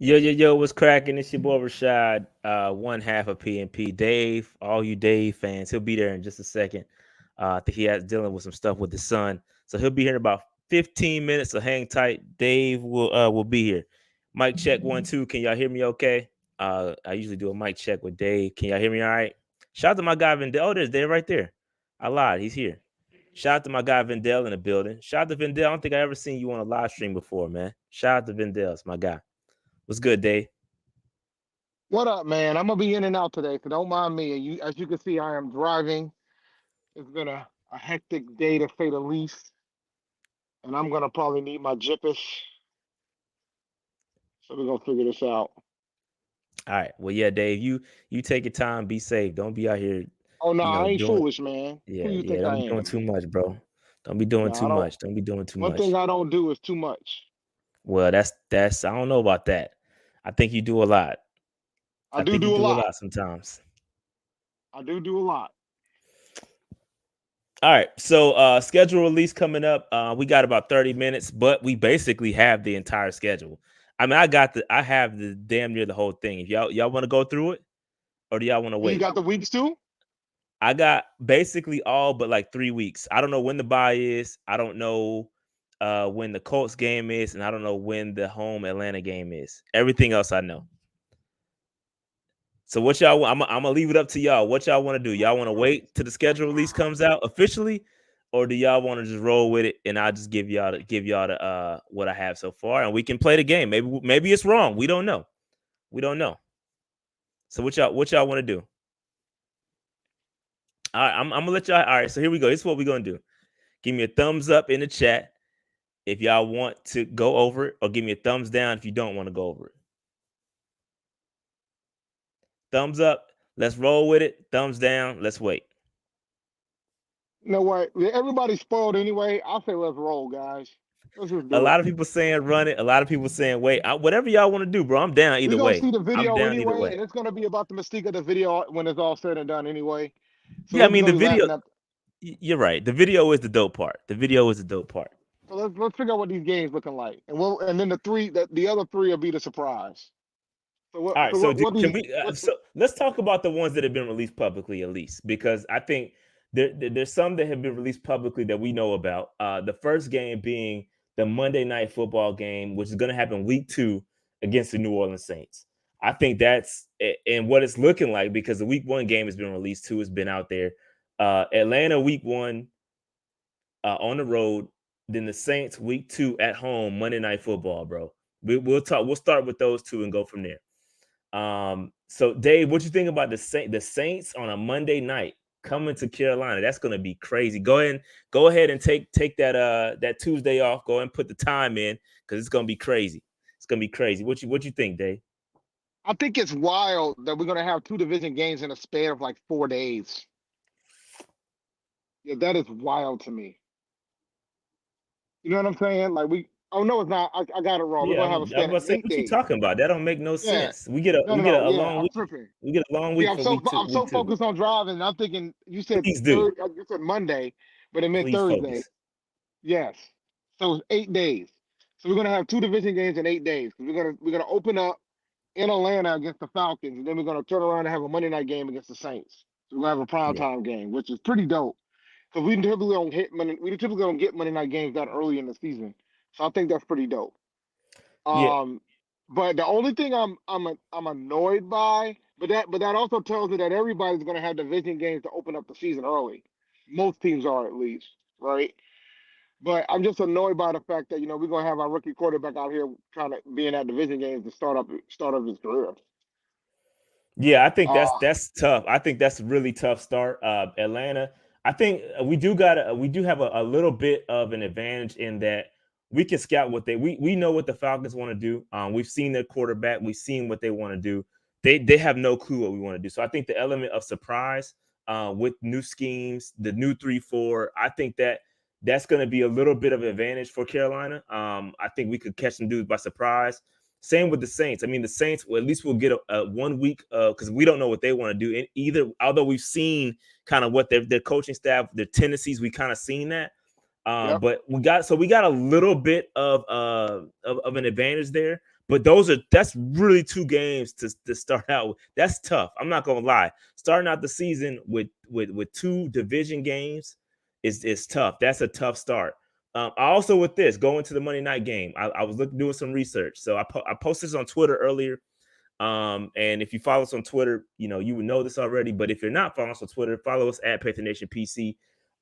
Yo, what's cracking? It's your boy Rashad, one half of PNP. Dave, all you Dave fans, he'll be there in just a second. I think he has dealing with some stuff with his son, so he'll be here in about 15 minutes. So hang tight. Dave will be here. Mic check 1 2. Can y'all hear me? Okay. I usually do a mic check with Dave. Can y'all hear me? All right. Shout out to my guy Vendel. Oh, there's Dave right there. I lied. He's here. Shout out to my guy Vendel in the building. Shout out to Vendel. I don't think I ever seen you on a live stream before, man. Shout out to Vendel. It's my guy. What's good, Dave? What up, man? I'm gonna be in and out today, so don't mind me. As you can see, I am driving. It's been a hectic day to say the least, and I'm gonna probably need my jippers. So we're gonna figure this out. All right. Well, yeah, Dave, you take your time, be safe. Don't be out here, Oh no, I ain't doing foolish, man. Who you think don't I be doing am? too much, bro. Don't be doing No, too I don't. much. Don't be doing too One thing much. I don't do is too much. Well, that's I don't know about that. I think you do a lot. I I do think you do a do a lot. lot sometimes. I do a lot. All right. So schedule release coming up. We got about 30 minutes, but we basically have the entire schedule. I mean, I have the damn near the whole thing. If y'all want to go through it, or do y'all want to You wait? got the weeks too? I got basically all but like 3 weeks. I don't know when the bye is. I don't know when the Colts game is, and I don't know when the home Atlanta game is. Everything else I know. So what y'all? I'm gonna leave it up to y'all. What y'all want to do? Y'all want to wait till the schedule release comes out officially, or do y'all want to just roll with it and I'll just give y'all the what I have so far, and we can play the game. Maybe it's wrong. We don't know. We don't know. So what y'all want to do? All right, I'm gonna let y'all. All right, so here we go. This is what we're gonna do. Give me a thumbs up in the chat if y'all want to go over it, or give me a thumbs down if you don't want to go over it. Thumbs up. Let's roll with it. Thumbs down. Let's wait. You know what? Everybody's spoiled anyway. I say let's roll, guys. Let's just A do it. lot of people saying run it. A lot of people saying wait. Whatever y'all want to do, bro. I'm down We're either gonna way. see the I'm video down either anyway, way. and it's gonna be about the mystique of the video when it's all said and done anyway. So Yeah, I we're just mean gonna the be video. laughing at. You're right. The video is the dope part. The video is the dope part. So let's figure out what these games looking like, and then the other three will be the surprise. So All right. So what can these we? what So let's talk about the ones that have been released publicly, at least, because I think there's some that have been released publicly that we know about. The first game being the Monday Night Football game, which is going to happen week 2 against the New Orleans Saints. I think that's and what it's looking like, because the week 1 game has been released too. It's been out there. Atlanta week 1 on the road. Then the Saints week 2 at home Monday Night Football, bro. We'll talk. We'll start with those two and go from there. So Dave, what you think about the Saints on a Monday night coming to Carolina? That's gonna be crazy. Go ahead and take that Tuesday off. Go and put the time in, because it's gonna be crazy. It's gonna be crazy. What you think, Dave? I think it's wild that we're gonna have two division games in a span of like 4 days. Yeah, that is wild to me. You know what I'm saying? Like we. Oh no, it's not. I got it wrong. We're Yeah, gonna I'm, have a I'm span of about to say, eight what you days. talking about? That don't make no Yeah. sense. We get a No, we no, get no. a Yeah, long I'm week. tripping. We get a long See, week for week two. I'm Week so two. focused on driving. I'm thinking you said Please do. You said Monday, but it meant Please Thursday. focus. Yes. So it's 8 days. So we're gonna have two division games in 8 days. We're gonna open up in Atlanta against the Falcons, and then we're gonna turn around and have a Monday night game against the Saints. So we're gonna have a Yeah. primetime game, which is pretty dope. Because we typically don't get Monday night games that early in the season. So I think that's pretty dope. Yeah. Um, but the only thing I'm annoyed by, but that also tells me that everybody's gonna have division games to open up the season early. Most teams are at least, right? But I'm just annoyed by the fact that we're gonna have our rookie quarterback out here trying to be in that division games to start up his career. Yeah, I think that's Uh that's tough. I think that's a really tough start. Atlanta. I think we do have a little bit of an advantage in that we can scout what we know what the Falcons want to do. We've seen their quarterback. We've seen what they want to do. They have no clue what we want to do. So I think the element of surprise with new schemes, the new 3-4, I think that's going to be a little bit of advantage for Carolina. I think we could catch some dudes by surprise. Same with the Saints. I mean, the Saints, well, at least we'll get a 1 week because we don't know what they want to do. And either, although we've seen kind of what their coaching staff, their tendencies, we kind of seen that. yep. But we got a little bit of an advantage there. But that's really two games to start out with. That's tough. I'm not gonna lie. Starting out the season with two division games is tough. That's a tough start. I also with this going to the Monday night game. I was doing some research, so I posted this on Twitter earlier. And if you follow us on Twitter, you would know this already. But if you're not following us on Twitter, follow us at Panther Nation PC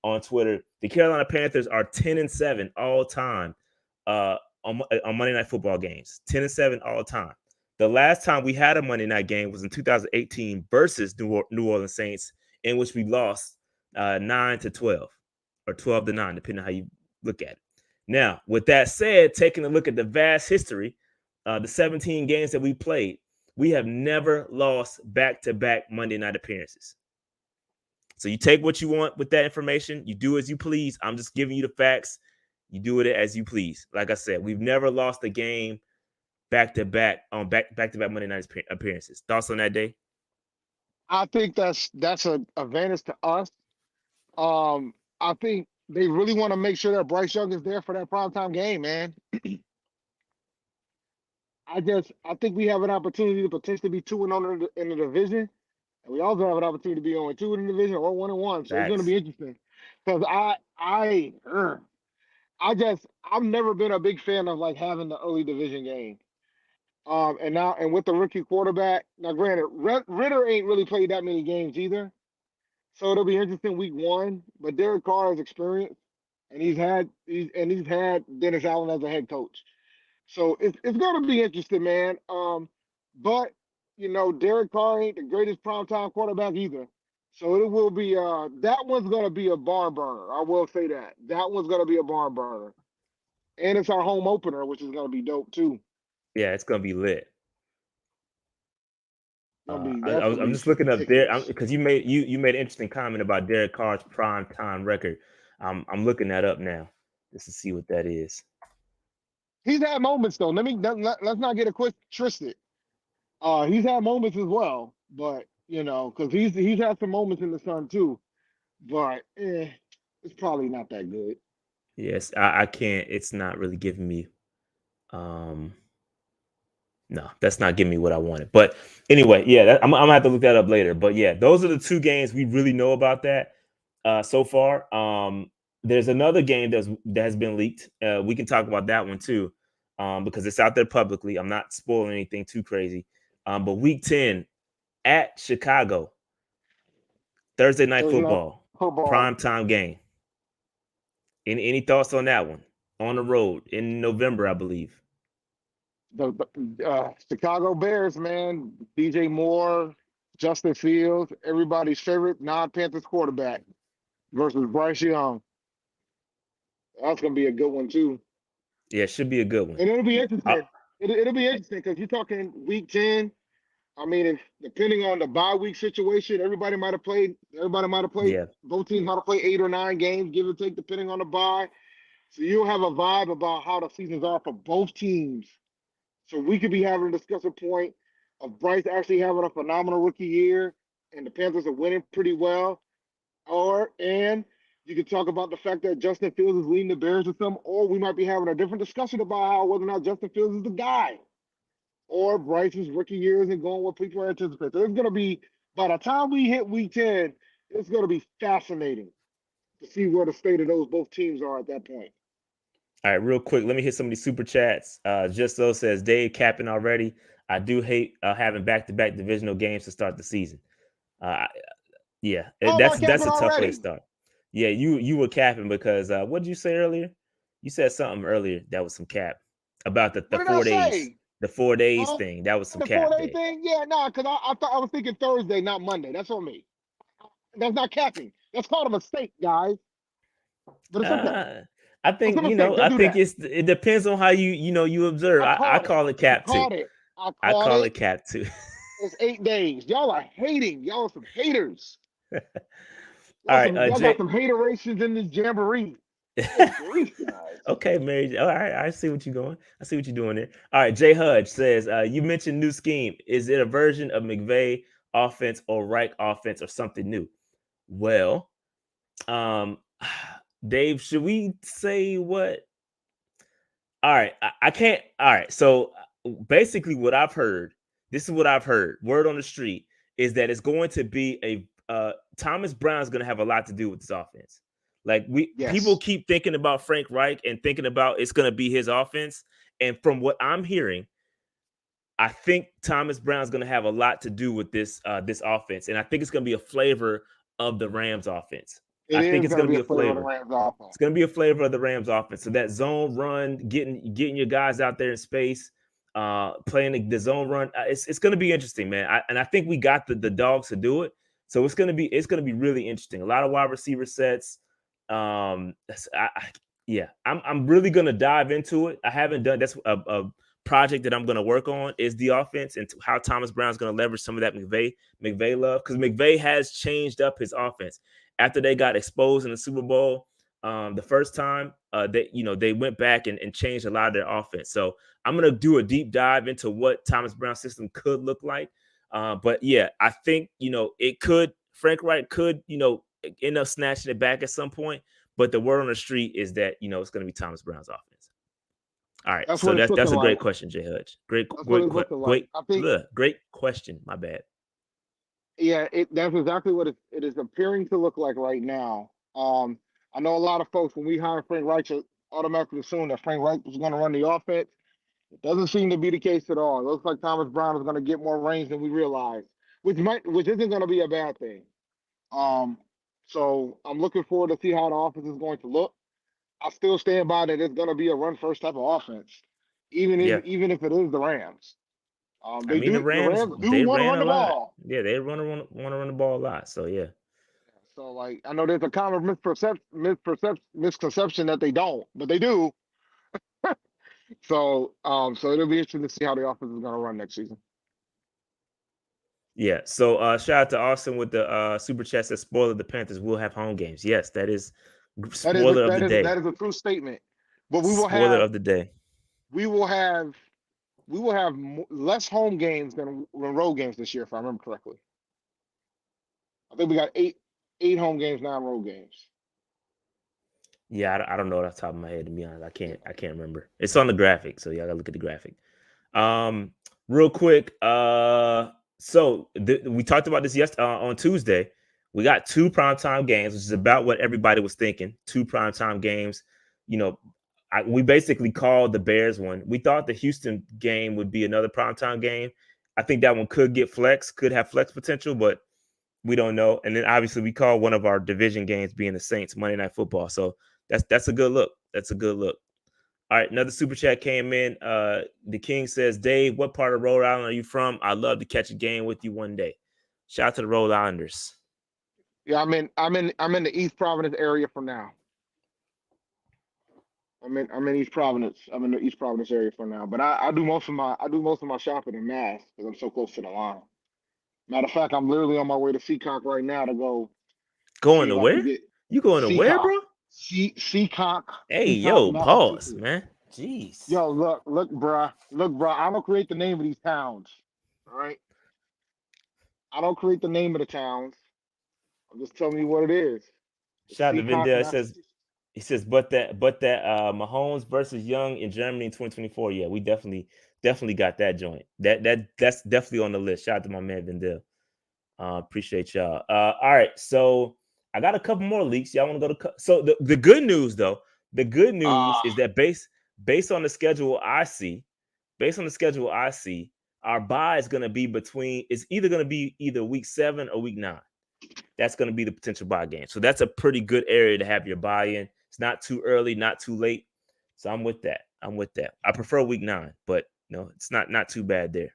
on Twitter. The Carolina Panthers are 10-7 all time on Monday Night Football games. 10-7 all time. The last time we had a Monday night game was in 2018 versus New Orleans Saints, in which we lost 9-12 or 12-9, depending on how you look at it. Now, with that said, taking a look at the vast history, the 17 games that we played, we have never lost back-to-back Monday night appearances. So you take what you want with that information. You do as you please. I'm just giving you the facts. You do it as you please. Like I said, we've never lost a game back-to-back on back-to-back Monday night appearances. Thoughts on that, Day? I think that's an advantage to us. I think they really want to make sure that Bryce Young is there for that primetime game, man. I think we have an opportunity to potentially be 2-0 in the division, and we also have an opportunity to be on 2 in the division or 1-1. So it's going to be interesting because I've never been a big fan of like having the early division game. And with the rookie quarterback, now granted, Ritter ain't really played that many games either, so it'll be interesting week 1. But Derek Carr has experience, and he's had Dennis Allen as a head coach. So it's gonna be interesting, man. But Derek Carr ain't the greatest primetime quarterback either. So it will be that one's gonna be a barn burner. I will say that. That one's gonna be a barn burner. And it's our home opener, which is gonna be dope too. Yeah, it's gonna be lit. I'm just looking up there because you made an interesting comment about Derek Carr's prime time record. I'm looking that up now just to see what that is. He's had moments though. Let's not get it twisted. He's had moments as well, but because he's had some moments in the sun too. But it's probably not that good. Yes, I can't. It's not really giving me. No, that's not giving me what I wanted. But anyway, yeah, I'm gonna have to look that up later. But yeah, those are the two games we really know about that so far. There's another game that has been leaked. We can talk about that one too, because it's out there publicly. I'm not spoiling anything too crazy. But week 10 at Chicago, Thursday night football, prime time game. Any thoughts on that one? On the road in November, I believe. The Chicago Bears, man. DJ Moore, Justin Fields, everybody's favorite non-Panthers quarterback versus Bryce Young. That's gonna be a good one too. Yeah, it should be a good one. And it'll be interesting. It'll be interesting because you're talking week 10. I mean, depending on the bye week situation, everybody might have played. Yeah. Both teams might have played 8 or 9 games, give or take, depending on the bye. So you'll have a vibe about how the seasons are for both teams. So we could be having a discussion point of Bryce actually having a phenomenal rookie year and the Panthers are winning pretty well. And you could talk about the fact that Justin Fields is leading the Bears or something, or we might be having a different discussion about whether or not Justin Fields is the guy. Or Bryce's rookie year isn't going what people are anticipating. So it's going to be, by the time we hit week 10, it's going to be fascinating to see where the state of both teams are at that point. All right, real quick, let me hit some of these super chats. Just so says Dave capping already. I do hate having back-to-back divisional games to start the season. Yeah, that's a tough way to start. Yeah, you were capping because what did you say earlier? You said something earlier that was some cap about the 4 days. The 4 days thing. That was some cap. The 4 day thing? Yeah, because I thought I was thinking Thursday, not Monday. That's on me. That's not capping. That's called a mistake, guys. But it's okay. I think it depends on how you observe. I call it cap too. I call it cap too. It's 8 days. Y'all are hating. Y'all are some haters. All right, y'all got some haterations in this jamboree. Okay, Mary. All right, I see what you're going. I see what you're doing there. All right, Jay Hudge says, you mentioned new scheme. Is it a version of McVay offense or Reich offense or something new? Well, Dave, should we say what? All right, I can't. All right, so basically what I've heard, this is what I've heard, word on the street, is that it's going to be Thomas Brown's going to have a lot to do with this offense. Like people Yes. keep thinking about Frank Reich and thinking about it's going to be his offense. And from what I'm hearing, I think Thomas Brown's going to have a lot to do with this offense, and I think it's going to be a flavor of the Rams offense. It I think is it's going going to to be be a a flavor of the flavor. Rams offense. It's going to be a flavor of the Rams offense. So that zone run, getting your guys out there in space, playing the zone run. It's going to be interesting, man. And I think we got the dogs to do it. So it's going to be really interesting. A lot of wide receiver sets. Yeah, I'm really going to dive into it. I haven't done that's a project that I'm going to work on is the offense and how Thomas Brown's going to leverage some of that McVay love, because McVay has changed up his offense after they got exposed in the Super Bowl the first time. They went back and changed a lot of their offense. So I'm going to do a deep dive into what Thomas Brown's system could look like. But yeah, I think Frank Reich could end up snatching it back at some point. But the word on the street is that it's going to be Thomas Brown's offense. All right, That's so what it's that's looking a like. great question, J. Hudge. That's what it's looking like. I think, great question. My bad. yeah, that's exactly what it is appearing to look like right now. I know a lot of folks when we hired Frank Reich automatically assumed that Frank Reich was going to run the offense. It doesn't seem to be the case at all. It looks like Thomas Brown is going to get more range than we realize, which isn't going to be a bad thing. So I'm looking forward to see how the offense is going to look. I still stand by that it's going to be a run first type of offense, even if it is the Rams. The Rams do want to ran run a the lot. ball. Yeah, they want to run the ball a lot. So yeah. So like I know there's a common misconception that they don't, but they do. So it'll be interesting to see how the offense is going to run next season. Yeah. So shout out to Austin with the super chat that spoiler the Panthers will have home games. Yes, that is spoiler of the day. That is a true statement. But we will spoiler of the day. We will have less home games than road games this year, if I remember correctly. I think we got eight home games, 9 road games. Yeah, I don't know off the top of my head, to be honest. I can't remember. It's on the graphic, so y'all gotta look at the graphic. Real quick. So we talked about this on Tuesday. We got 2 primetime games, which is about what everybody was thinking. 2 primetime games. We basically called the Bears one. We thought the Houston game would be another primetime game. I think that one could have flex potential, but we don't know. And then obviously we call one of our division games being the Saints Monday Night Football. So that's a good look. That's a good look. All right, another super chat came in. The King says, Dave, what part of Rhode Island are you from? I'd love to catch a game with you one day. Shout out to the Rhode Islanders. Yeah, I'm in the East Providence area for now. I'm in East Providence. I'm in the East Providence area for now. But I do most of my shopping in Mass because I'm so close to the line. Matter of fact, I'm literally on my way to Seacock right now to go. Going to where? You going to where, bro? Seacock. Hey, yo, pause, man. Jeez. Yo, look, bro. I don't create the name of these towns. All right. I don't create the name of the towns. I'm just telling you what it is. Shout out to Vendel. He says, but that Mahomes versus Young in Germany in 2024. Yeah, we definitely got that joint. That's definitely on the list. Shout out to my man Vendel. Appreciate y'all. All right, so I got a couple more leaks. Y'all want to go to? So the good news though, is that based on the schedule I see, our bye is going to be it's either going to be either week 7 or week 9. That's going to be the potential bye game. So that's a pretty good area to have your bye in. It's not too early, not too late. So I'm with that. I prefer week 9, but no, it's not too bad there.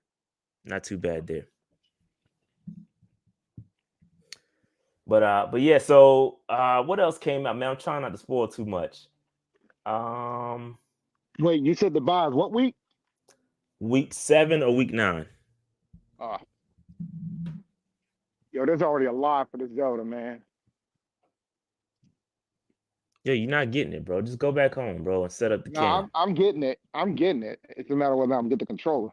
Not too bad there. But yeah, so what else came out? Man, I'm trying not to spoil too much. Wait, you said the bye is what week? Week 7 or week 9? Yo, there's already a lot for this Zelda, man. Yeah, you're not getting it, bro. Just go back home, bro, and set up the camera. I'm getting it. It's a matter of whether I'm get the controller.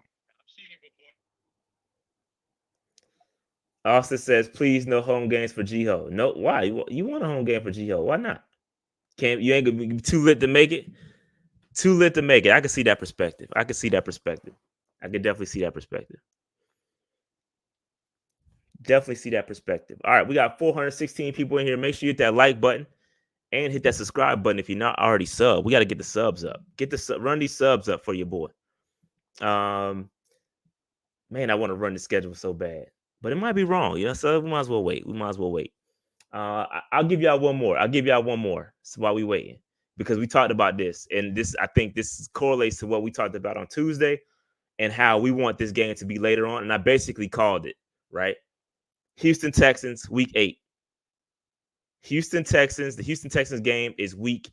Austin says, please no home games for G-Ho. No, why? You want a home game for G-Ho? Why not? You ain't gonna be too lit to make it? Too lit to make it. I can see that perspective. I could definitely see that perspective. Definitely see that perspective. All right, we got 416 people in here. Make sure you hit that like button and hit that subscribe button if you're not already subbed. We got to get the subs up. Run these subs up for your boy. Man, I want to run the schedule so bad, but it might be wrong. So we might as well wait. I'll give y'all one more. So while we waiting, because we talked about this, and I think this correlates to what we talked about on Tuesday and how we want this game to be later on. And I basically called it, right? Houston Texans, week 8. The Houston Texans game is week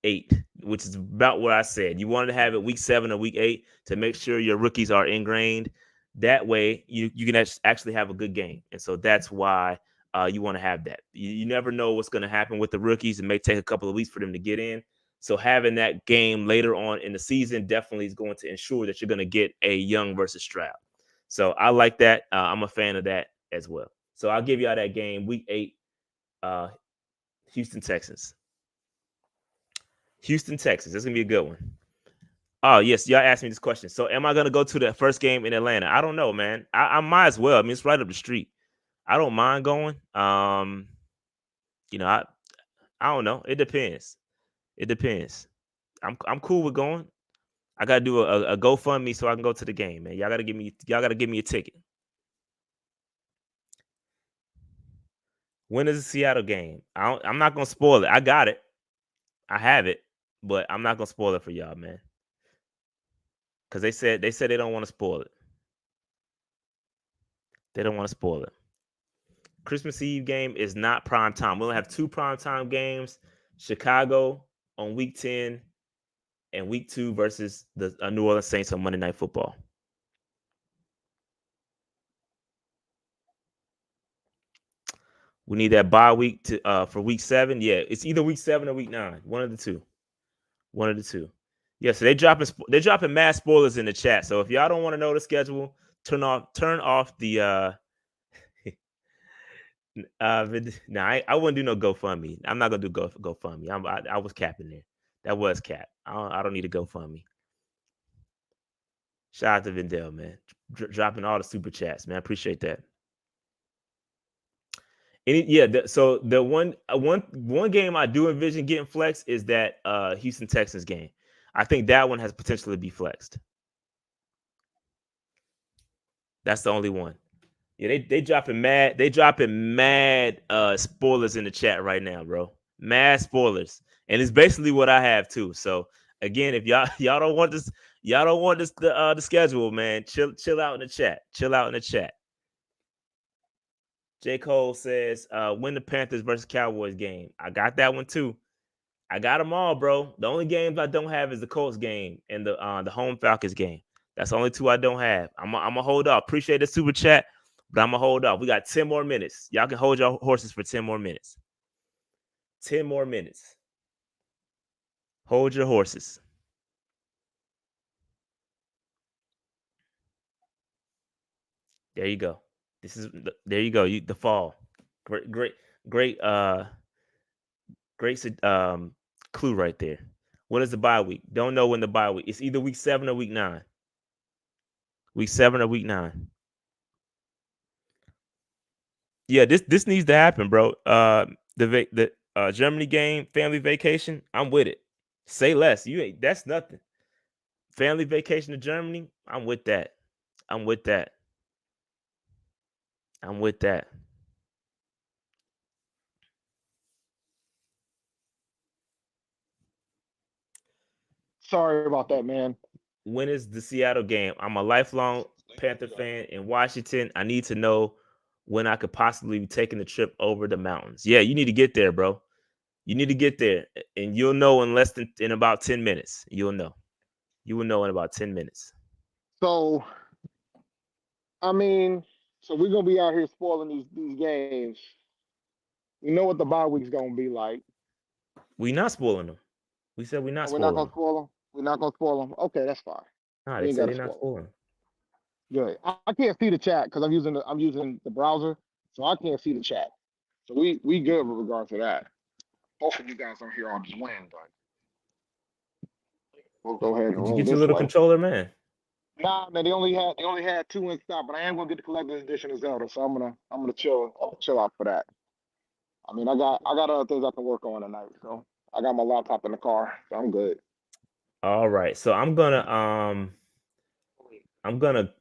8, which is about what I said. You wanted to have it week 7 or week 8 to make sure your rookies are ingrained. That way, you can actually have a good game. And so that's why you want to have that. You never know what's going to happen with the rookies. It may take a couple of weeks for them to get in. So having that game later on in the season definitely is going to ensure that you're going to get a Young versus Stroud. So I like that. I'm a fan of that as well. So I'll give y'all that game, week 8, Houston Texans. Houston Texans. That's going to be a good one. Oh, yes. Y'all asked me this question. So am I going to go to the first game in Atlanta? I don't know, man. I might as well. I mean, it's right up the street. I don't mind going. I don't know. It depends. I'm cool with going. I gotta do a GoFundMe so I can go to the game, man. Y'all gotta give me a ticket. When is the Seattle game? I'm not gonna spoil it. I got it. I have it, but I'm not gonna spoil it for y'all, man. Because they said they don't want to spoil it. They don't want to spoil it. Christmas Eve game is not prime time. We only have 2 prime time games. Chicago on week 10 and week 2 versus the New Orleans Saints on Monday Night Football. We need that bye week for week 7. Yeah, it's either week 7 or week 9. One of the two. Yeah, so they're dropping mad spoilers in the chat. So if y'all don't want to know the schedule, turn off the I wouldn't do no GoFundMe. I'm not gonna do GoFundMe. I was capping there. That was cap. I don't need a GoFundMe. Shout out to Vendell, man, dropping all the super chats, man. I appreciate that. So the one game I do envision getting flexed is that Houston Texans game. I think that one has potential to be flexed. That's the only one. Yeah, they dropping mad spoilers in the chat right now, bro. Mad spoilers. And it's basically what I have too. So again, if y'all don't want this, the schedule, man. Chill out in the chat. J. Cole says, win the Panthers versus Cowboys game. I got that one too. I got them all, bro. The only games I don't have is the Colts game and the home Falcons game. That's the only 2 I don't have. I'm gonna hold off. Appreciate the super chat, but I'm gonna hold off. We got 10 more minutes. Y'all can hold your horses for 10 more minutes. 10 more minutes. Hold your horses. There you go. There you go. The fall. Great clue right there. When is the bye week? Don't know when the bye week. It's either week 7 or week 9. Week 7 or week 9. Yeah, this needs to happen, bro. The Germany game, family vacation. I'm with it. Say less. That's nothing. Family vacation to Germany. I'm with that. Sorry about that, man. When is the Seattle game? I'm a lifelong Panther fan in Washington. I need to know when I could possibly be taking the trip over the mountains. Yeah, you need to get there, bro. You need to get there, and you'll know in about 10 minutes. You'll know. You will know in about 10 minutes. So, I mean, we're gonna be out here spoiling these games. We know what the bye week's gonna be like. We not spoiling them. We said we're not spoiling them. Spoil them. We're not gonna spoil them. Okay, that's fine. Nah, they said they're not spoiling. Good. I can't see the chat because I'm using the browser, so I can't see the chat. So we good with regards to that. Hopefully you guys don't hear all this wind, but we'll go ahead and roll Did you get this your little way. controller, man? Nah, man, they only had two in stock, but I am gonna get the collector's edition of Zelda, so I'm gonna chill out for that. I mean, I got other things I can work on tonight, so I got my laptop in the car, so I'm good. All right. So I'm gonna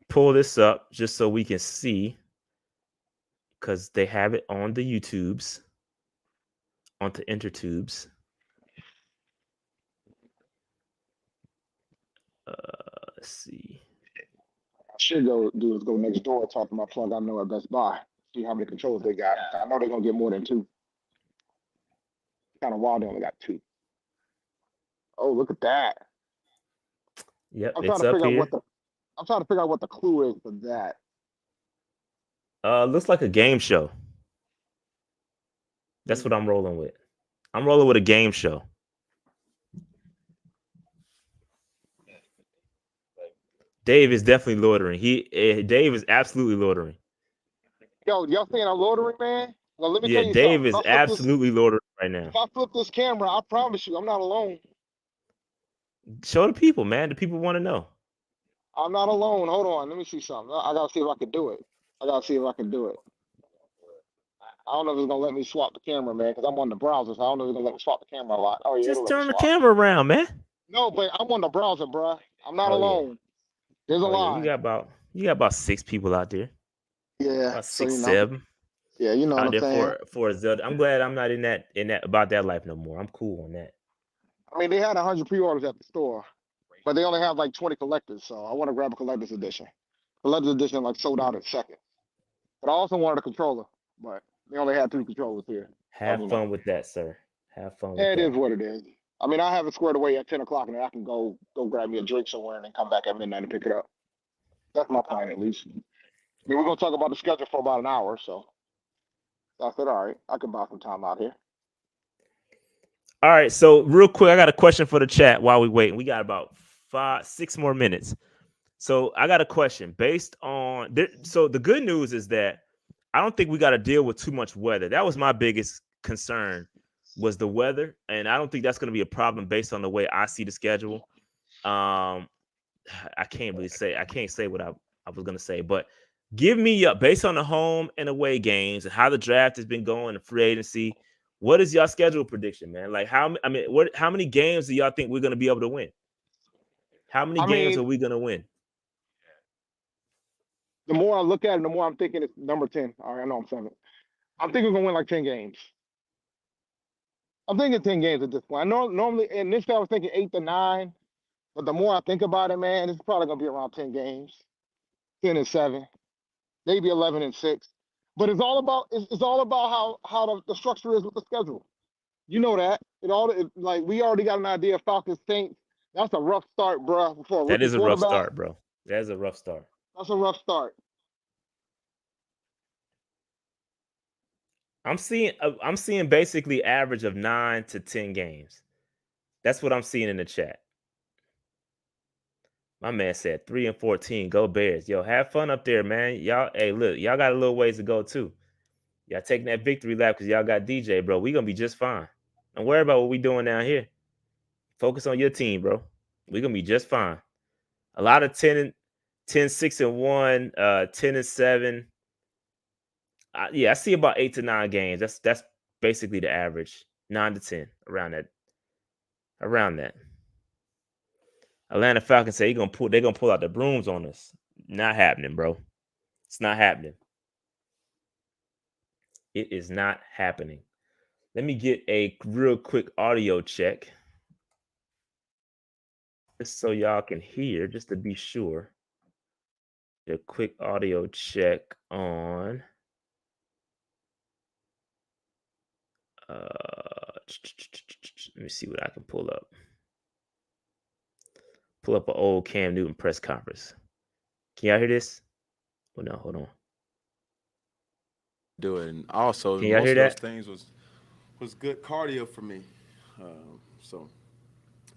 pull this up just so we can see because they have it on the YouTubes, on the intertubes. Let's see. I should go do is go next door and talk to my plug I know at Best Buy, see how many controllers they got. I know they're gonna get more than two. Kind of wild they only got two. Oh, look at that. Yep, I'm trying it's to up figure out what here. the I'm trying to figure out what the clue is for that. Looks like a game show. That's what I'm rolling with. I'm rolling with a game show. Dave is definitely loitering. Dave is absolutely loitering. Yo, y'all saying I'm loitering, man? Well, let me Yeah, tell you something. Dave is absolutely loitering right now. If I flip this camera, I promise you, I'm not alone. Show the people, man. The people want to know. I'm not alone. Hold on, let me see something. I gotta see if I can do it. I gotta see if I can do it. I don't know if it's gonna let me swap the camera, man, because I'm on the browser, so I don't know if it's gonna let me swap the camera a lot. Oh yeah, it'll Just let me turn the swap. camera around, man. No, but I'm on the browser, bruh. I'm not Oh yeah. alone. There's a Oh yeah. line. You got about 6 people out there. Yeah, About so 6, 7 yeah, you know what out I'm there saying. for a Zelda. I'm glad I'm not in that about that life no more. I'm cool on that. I mean, they had 100 pre-orders at the store, but they only have like 20 collectors, so I want to grab a collector's edition. Collector's edition like sold out in seconds. But I also wanted a controller, but they only had two controllers here. So, Have fun with that, sir. Have fun with yeah, it is that. what it is. I mean, I have it squared away at 10 o'clock, and then I can go grab me a drink somewhere and then come back at midnight and pick it up. That's my plan, at least. I mean, we're gonna talk about the schedule for about an hour, so I said, all right, I can buy some time out here. All right, so real quick, I got a question for the chat while we wait. We got about 6 more minutes. So I got a question based on so the good news is that I don't think we got to deal with too much weather. That was my biggest concern was the weather, and I don't think that's going to be a problem based on the way I see the schedule. Um, I can't say what I was going to say, but give me based on the home and away games and how the draft has been going, the free agency. What is y'all schedule prediction, man? Like how many games do y'all think we're going to be able to win? How many I games mean, are we going to win? the more I look at it, the more I'm thinking it's number 10. All right, I know I'm saying it. I'm thinking we're gonna win like 10 games. I'm thinking 10 games at this point. I know normally initially I was thinking 8 to 9, but the more I think about it, man, it's probably gonna be around 10 games, 10-7, maybe 11-6. But it's all about how the structure is with the schedule. You know that like we already got an idea of Falcons Saints. That's a rough start, bro, for a That rookie is a rough quarterback. start, bro. That is a rough start. That's a rough start. I'm seeing basically average of 9 to 10 games. That's what I'm seeing in the chat. My man said 3-14. Go Bears. Yo, have fun up there, man. Y'all, hey, look, y'all got a little ways to go too. Y'all taking that victory lap because y'all got DJ, bro. We gonna be just fine. Don't worry about what we doing down here. Focus on your team, bro. We gonna be just fine. A lot of 6-1, 10-7. Yeah, I see about 8 to 9 games. That's basically the average. 9 to 10 around that. Around that. Atlanta Falcons say they're gonna pull out the brooms on us. Not happening, bro. It's not happening. It is not happening. Let me get a real quick audio check. Just so y'all can hear, just to be sure. A quick audio check on let me see what I can pull up. Pull up an old Cam Newton press conference. Can y'all hear this? Oh no, hold on. Do it, and also Can y'all most hear of those that? things was good cardio for me, so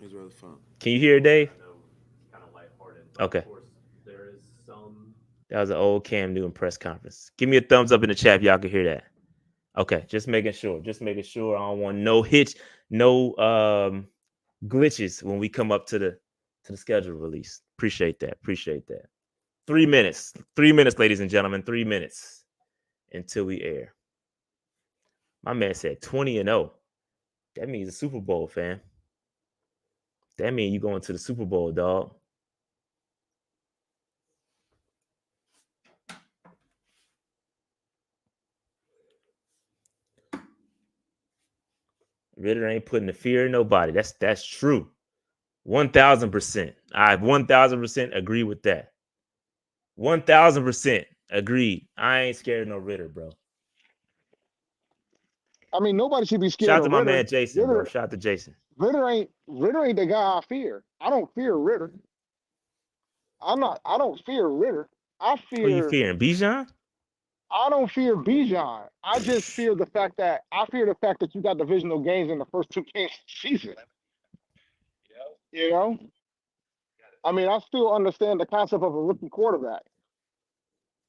it was really fun. Can you hear it, Dave? Okay. That was an old Cam Newton press conference. Give me a thumbs up in the chat if y'all can hear that. Okay, just making sure. Just making sure. I don't want no hitch, no glitches when we come up to the schedule release. Appreciate that. 3 minutes. 3 minutes, ladies and gentlemen. 3 minutes until we air. My man said 20-0. That means a Super Bowl, fam. That means you going to the Super Bowl, dog. Ritter ain't putting the fear in nobody. That's true. 1,000%. I 1,000% agree with that. 1,000% agreed. I ain't scared of no Ritter, bro. I mean, nobody should be scared Shout out to of my Ritter. man Jason, bro. Shout out to Jason. Ritter ain't the guy I fear. I don't fear Ritter. I don't fear Ritter. Who you fearing? Bijan? I don't fear Bijan. I just fear the fact that you got divisional games in the first 2 games of the season. You know? I mean, I still understand the concept of a rookie quarterback.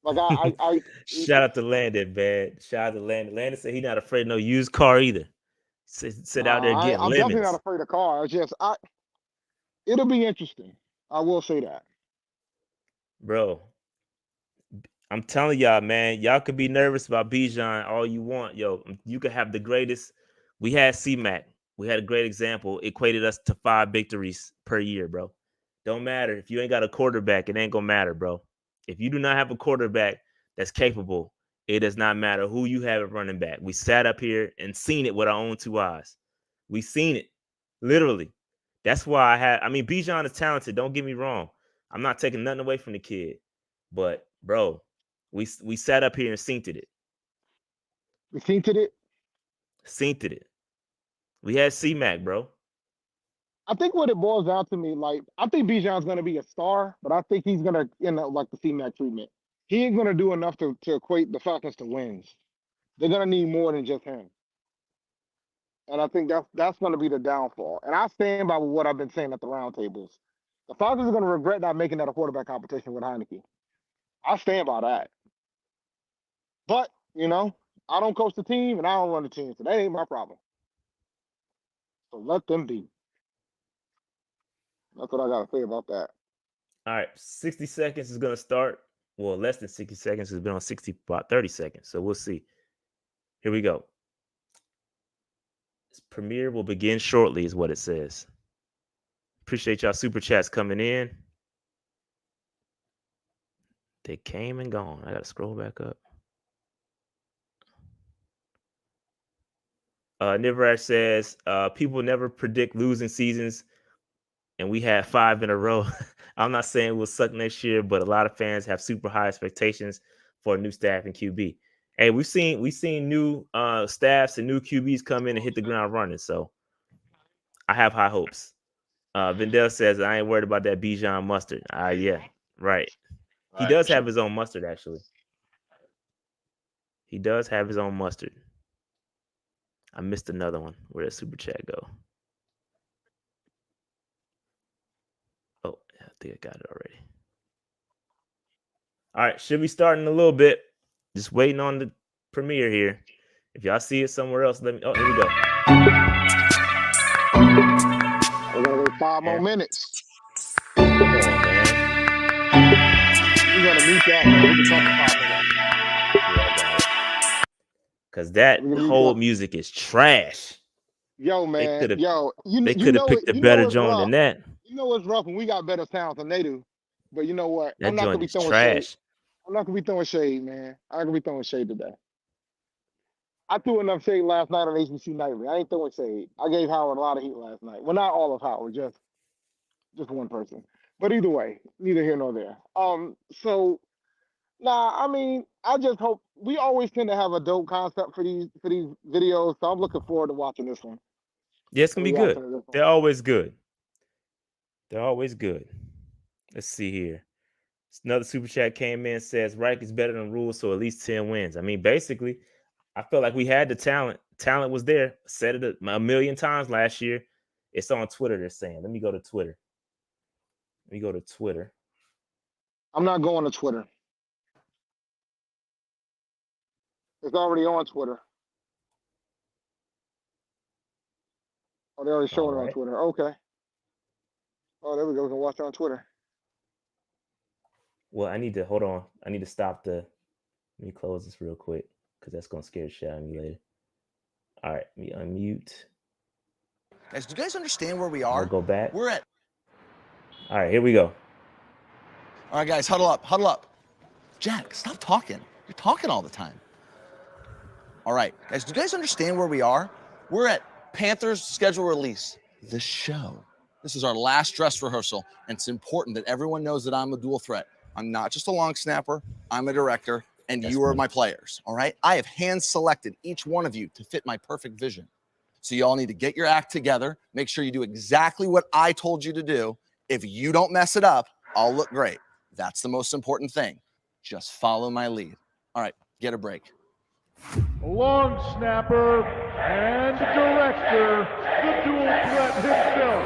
Like I Shout out to Landon, man. Shout out to Landon. Landon said he not afraid of no used car either. Sit out there getting I'm lemons. definitely not afraid of car. It'll be interesting. I will say that. Bro, I'm telling y'all, man, y'all could be nervous about Bijan all you want. Yo, you could have the greatest. We had C-Mac. We had a great example. Equated us to 5 victories per year, bro. Don't matter. If you ain't got a quarterback, it ain't going to matter, bro. If you do not have a quarterback that's capable, it does not matter who you have at running back. We sat up here and seen it with our own 2 eyes. We seen it, literally. That's why Bijan is talented. Don't get me wrong. I'm not taking nothing away from the kid. But, bro, we sat up here and synced it. We synced it? Synced it. We had C-Mac, bro. I think what it boils down to me, like, I think Bijan's going to be a star, but I think he's going to end up like the C-Mac treatment. He ain't going to do enough to equate the Falcons to wins. They're going to need more than just him. And I think that's going to be the downfall. And I stand by what I've been saying at the roundtables. The Falcons are going to regret not making that a quarterback competition with Heineke. I stand by that. But, I don't coach the team and I don't run the team, so that ain't my problem. So let them be. That's what I got to say about that. All right, 60 seconds is going to start. Well, less than 60 seconds. It's been on about 30 seconds, so we'll see. Here we go. This premiere will begin shortly is what it says. Appreciate y'all super chats coming in. They came and gone. I got to scroll back up. Nivraj says, people never predict losing seasons, and we had 5 in a row. I'm not saying we'll suck next year, but a lot of fans have super high expectations for a new staff and QB. Hey, we've seen new staffs and new QBs come in and hit the ground running, so I have high hopes. Vendel says, I ain't worried about that Bijan mustard. Yeah, right. He does have his own mustard, actually. He does have his own mustard. I missed another one. Where did super chat go? Oh, I think I got it already. All right, should be starting a little bit. Just waiting on the premiere here. If y'all see it somewhere else, let me. Oh, here we go. We're gonna wait 5 more minutes. Come on, man. You gotta mute that, man. We can talk for 5 minutes. Because that whole music is trash. Yo, man. They could have picked a better joint than that. You know what's rough when we got better sounds than they do. But you know what? That I'm not gonna joint be is throwing trash. shade. I'm not gonna be throwing shade, man. I'm not gonna be throwing shade today. I threw enough shade last night on HBC Nightly. I ain't throwing shade. I gave Howard a lot of heat last night. Well, not all of Howard, just one person. But either way, neither here nor there. So I mean, I just hope we always tend to have a dope concept for these videos. So I'm looking forward to watching this one. Yeah, it's gonna be good. They're always good. They're always good. Let's see here. Another super chat came in, says Reich is better than Rule, so at least 10 wins. I mean, basically, I felt like we had the talent. Talent was there. Said it a million times last year. It's on Twitter, they're saying. Let me go to Twitter. I'm not going to Twitter. It's already on Twitter. Oh, they already showing it on Twitter. Okay. Oh, there we go. We can watch it on Twitter. Well, I need to hold on. I need to stop the. Let me close this real quick because that's gonna scare the shit out of me later. All right, let me unmute. Guys, do you guys understand where we are? I'll go back. We're at. All right, here we go. All right, guys, huddle up, huddle up. Jack, stop talking. You're talking all the time. All right, guys, do you guys understand where we are? We're at Panthers schedule release, the show. This is our last dress rehearsal, and it's important that everyone knows that I'm a dual threat. I'm not just a long snapper, I'm a director, and you are my players, all right? I have hand-selected each one of you to fit my perfect vision. So you all need to get your act together, make sure you do exactly what I told you to do. If you don't mess it up, I'll look great. That's the most important thing. Just follow my lead. All right, get a break. Long snapper and director, the dual threat himself,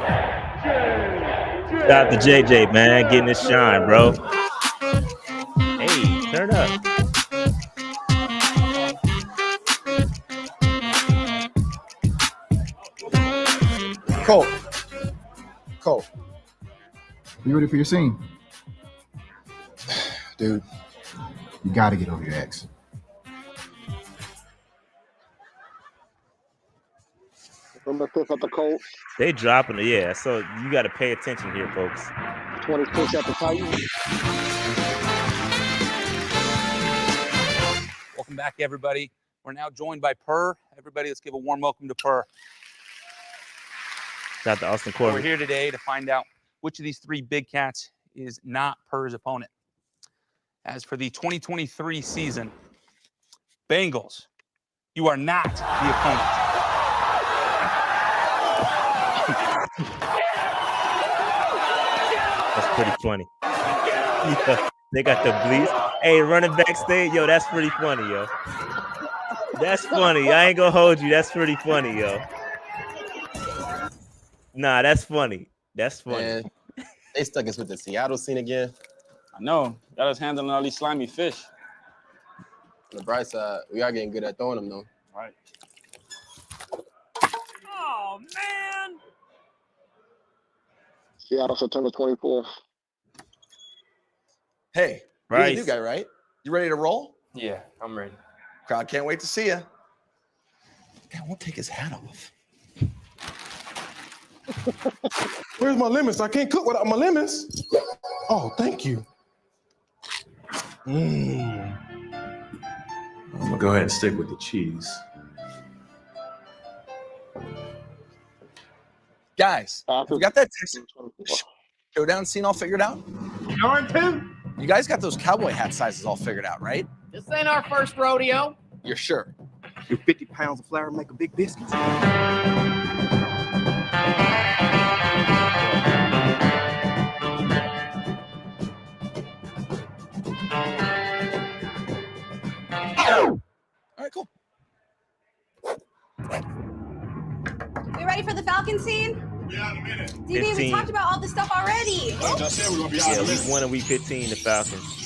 JJ. Shout out to JJ, man, getting his shine, bro. Hey, turn up. Cole. You ready for your scene? Dude, you got to get over your ex. Remember fifth at the Colts, They dropping it, yeah. So you got to pay attention here, folks. 26 at the Titans. Welcome back, everybody. We're now joined by Purr. Everybody, let's give a warm welcome to Purr. Shout out to Austin We're Corbett. here today to find out which of these three big cats is not Purr's opponent. As for the 2023 season, Bengals, you are not the opponent. That's pretty funny. Yeah, they got the bleeds. Hey, running back stage, yo, that's pretty funny, yo. That's funny. I ain't gonna hold you. That's pretty funny, yo. Nah, that's funny. That's funny. man, they stuck us with the Seattle scene again. I know. Got us handling all these slimy fish. On the bright side, we are getting good at throwing them, though. Right. Oh, man. Seattle, September 24th. Hey, you're the new guy, right? You ready to roll? Yeah, I'm ready. Crowd can't wait to see you. Guy won't take his hat off. Where's my lemons? I can't cook without my lemons. Oh, thank you. I'm gonna go ahead and stick with the cheese. Guys, we got that showdown scene all figured out? Yarn too? You guys got those cowboy hat sizes all figured out, right? This ain't our first rodeo. You're sure? Do 50 pounds of flour make a big biscuit? All right, cool. We ready for the Falcon scene? Yeah, in a minute. DB, we 15. talked about all this stuff already. I just said we're gonna be out Yeah, in a week minute. 1 and week 15, the Falcons.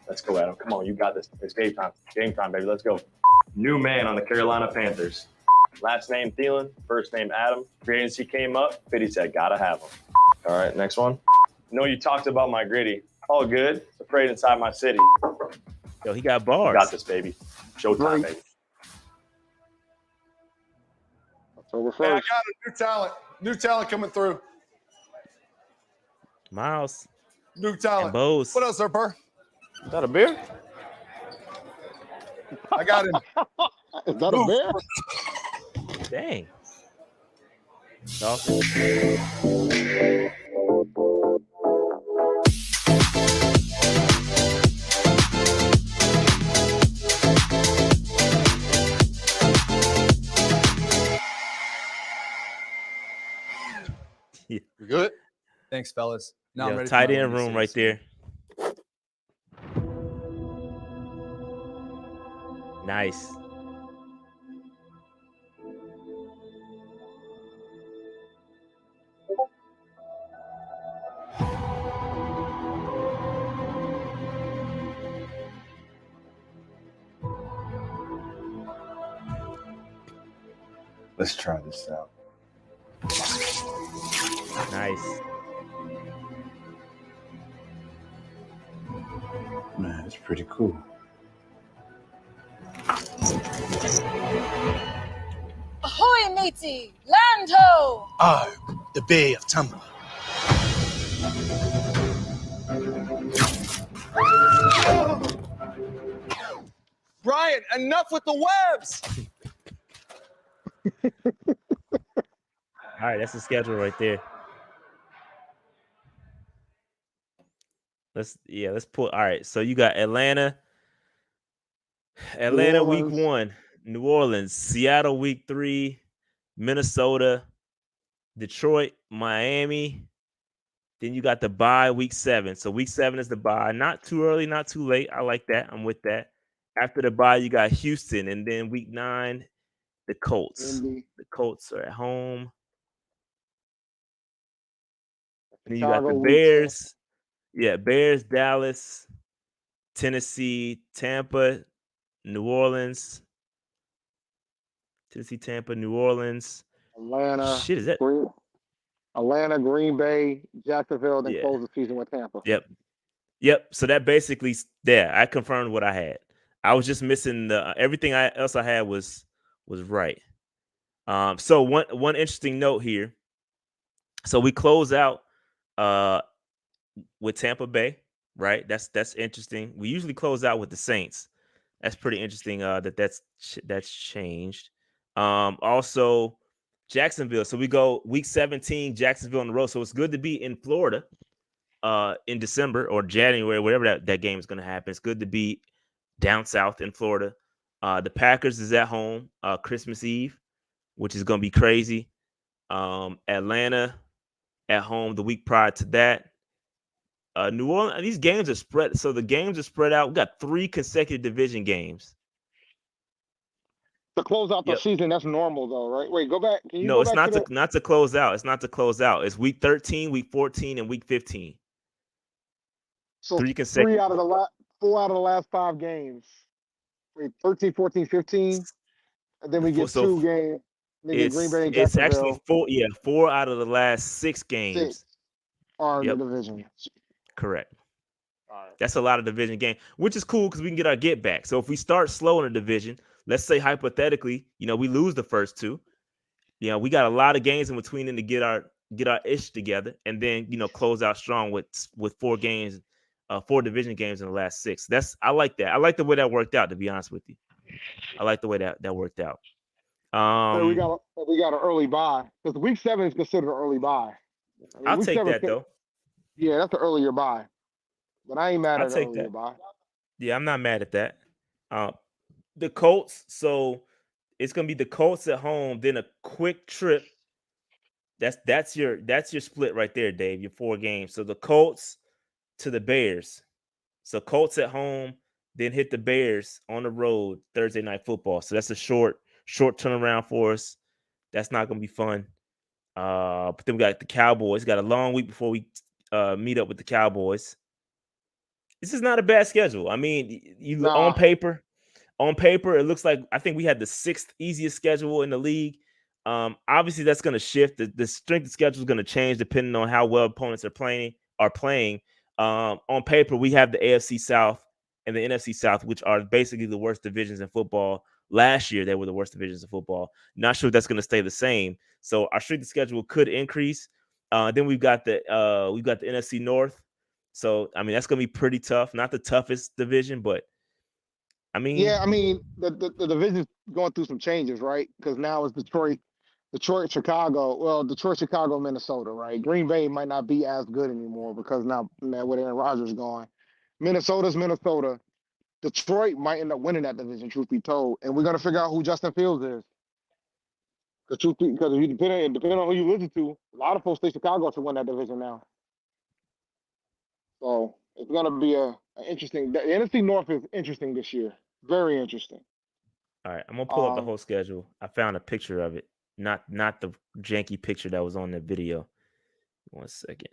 Let's go, Adam. Come on, you got this. It's game time. Game time, baby. Let's go. New man on the Carolina Panthers. Last name Thielen, first name Adam. Free agency came up. Fitty said, gotta have him. All right, next one. Know you talked about my gritty. All good. It's a parade inside my city. Yo, he got bars. Got this, baby. Showtime, baby. October Hey, I 1st. got a new talent. New talent coming through. Miles New and talent. Bose. What else, sir, Purr? Is that a beer? I got him. Is that a bear? Dang. Dolphins. You good? Thanks, fellas. Now I'm Yo, ready. tight end room right there. Nice. Let's try this out. Nice. Man, it's pretty cool. Ahoy, matey! Land ho! I, the Bay of Tampa. Brian, enough with the webs. All right, that's the schedule right there. Let's pull. All right, so you got Atlanta week 1, New Orleans, Seattle week 3, Minnesota, Detroit, Miami. Then you got the bye week 7. So week 7 is the bye. Not too early, not too late. I like that. I'm with that. After the bye, you got Houston, and then week 9, the Colts. Indy. The Colts are at home. And you Chicago got the week Bears. Yeah, Bears, Dallas, Tennessee, Tampa, New Orleans. Tennessee, Tampa, New Orleans. Atlanta. Shit, is that? Atlanta, Green Bay, Jacksonville, then Yeah. close the season with Tampa. Yep. So that basically, I confirmed what I had. I was just missing the everything else I had was right. So one interesting note here. So we close out with Tampa Bay, right? That's interesting. We usually close out with the Saints. That's pretty interesting. That's changed. Also Jacksonville. So we go week 17, Jacksonville on the road. So it's good to be in Florida in December or January, whatever that game is going to happen. It's good to be down south in Florida. The Packers is at home Christmas Eve, which is going to be crazy. Atlanta at home the week prior to that. New Orleans, these games are spread. So the games are spread out. We got 3 consecutive division games. To close out the season, that's normal though, right? Wait, go back. Can you No, go it's back not to close out. It's not to close out. It's week 13, week 14, and week 15. So 3 consecutive. 4 out of the last 5 games. Wait, 13, 14, 15. And then we get 2 games. Then get Green Bay and It's Jacksonville. actually 4 out of the last 6 games. 6 are in the division. Correct. All right. That's a lot of division game, which is cool because we can get our get back. So if we start slow in a division, let's say hypothetically, we lose the first 2. We got a lot of games in between to get our ish together, and then close out strong with 4 games, 4 division games in the last 6. I like that. I like the way that worked out. To be honest with you, I like the way that worked out. So we got an early bye because week 7 is considered an early bye. I'll take that though. Yeah, that's an earlier bye, but I ain't mad at an earlier bye. Yeah, I'm not mad at that. The Colts. So it's gonna be the Colts at home, then a quick trip. That's your split right there, Dave. Your 4 games. So the Colts to the Bears. So Colts at home, then hit the Bears on the road Thursday Night Football. So that's a short turnaround for us. That's not gonna be fun. But then we got the Cowboys. Got a long week before we meet up with the Cowboys. This is not a bad schedule. I mean, on paper, it looks like I think we had the 6th easiest schedule in the league. Obviously, that's going to shift. The strength of schedule is going to change depending on how well opponents are playing. On paper, we have the AFC South and the NFC South, which are basically the worst divisions in football. Last year, they were the worst divisions in football. Not sure if that's going to stay the same. So our strength of schedule could increase. Then we've got the NFC North. So I mean, that's going to be pretty tough. Not the toughest division, but I mean, the division's going through some changes, right? Because now it's Detroit, Chicago. Well, Detroit, Chicago, Minnesota, right? Green Bay might not be as good anymore because now with Aaron Rodgers gone. Minnesota's Minnesota. Detroit might end up winning that division, truth be told, and we're gonna figure out who Justin Fields is. Because if you depending on who you listen to, a lot of folks think Chicago should win that division now. So it's gonna be an interesting. The NFC North is interesting this year. Very interesting. All right, I'm gonna pull up the whole schedule. I found a picture of it, not the janky picture that was on the video. 1 second.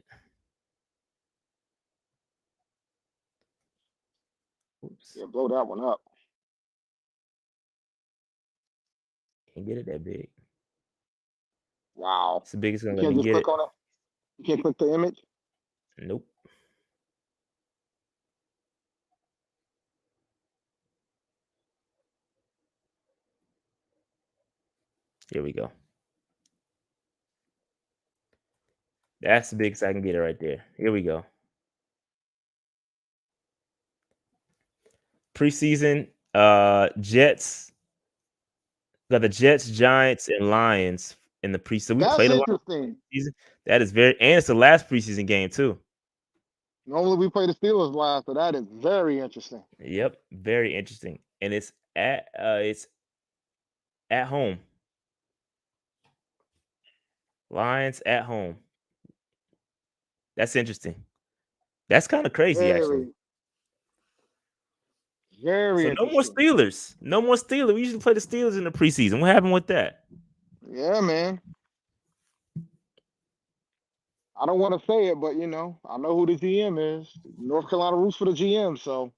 Oops. Yeah, blow that one up. Can't get it that big. Wow. It's the biggest one. You can't just click on it. You can't click the image. Nope. Here we go. That's the biggest I can get it right there. Here we go. Preseason, Jets. Got the Jets, Giants, and Lions in the preseason. We That's played a lot interesting. preseason. That is and it's the last preseason game too. Normally we play the Steelers last, so that is very interesting. Yep, very interesting. And it's at home. Lions at home. That's interesting. That's kind of crazy, actually. Very so interesting. no more Steelers. No more Steelers. We usually play the Steelers in the preseason. What happened with that? Yeah, man. I don't want to say it, but I know who the GM is. North Carolina roots for the GM, so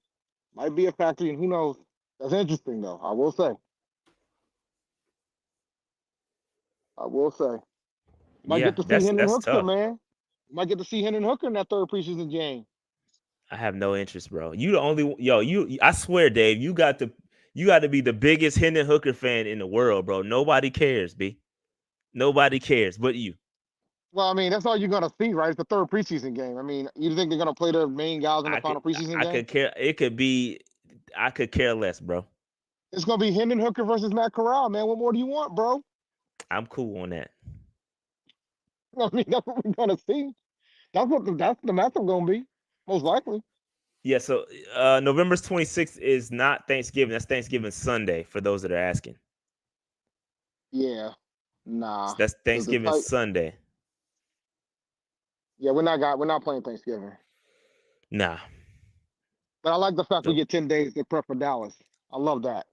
might be a factor, and who knows. That's interesting, though. I will say. Might get to see Hendon Hooker, tough. man. Might get to see Hendon Hooker in that third preseason game. I have no interest, bro. You the only I swear, Dave, you got to be the biggest Hendon Hooker fan in the world, bro. Nobody cares, B. Nobody cares but you. Well, I mean, that's all you're gonna see, right? It's the third preseason game. I mean, you think they're gonna play their main guys in the final preseason game? I could care less, bro. It's gonna be Hendon Hooker versus Matt Corral, man. What more do you want, bro? I'm cool on that. I mean, that's what we're gonna see. That's the matchup gonna be, most likely. Yeah, so November 26th is not Thanksgiving. That's Thanksgiving Sunday for those that are asking. Yeah. Nah. So that's Thanksgiving Sunday. Yeah, we're not playing Thanksgiving. Nah. But I like the fact we get 10 days to prep for Dallas. I love that.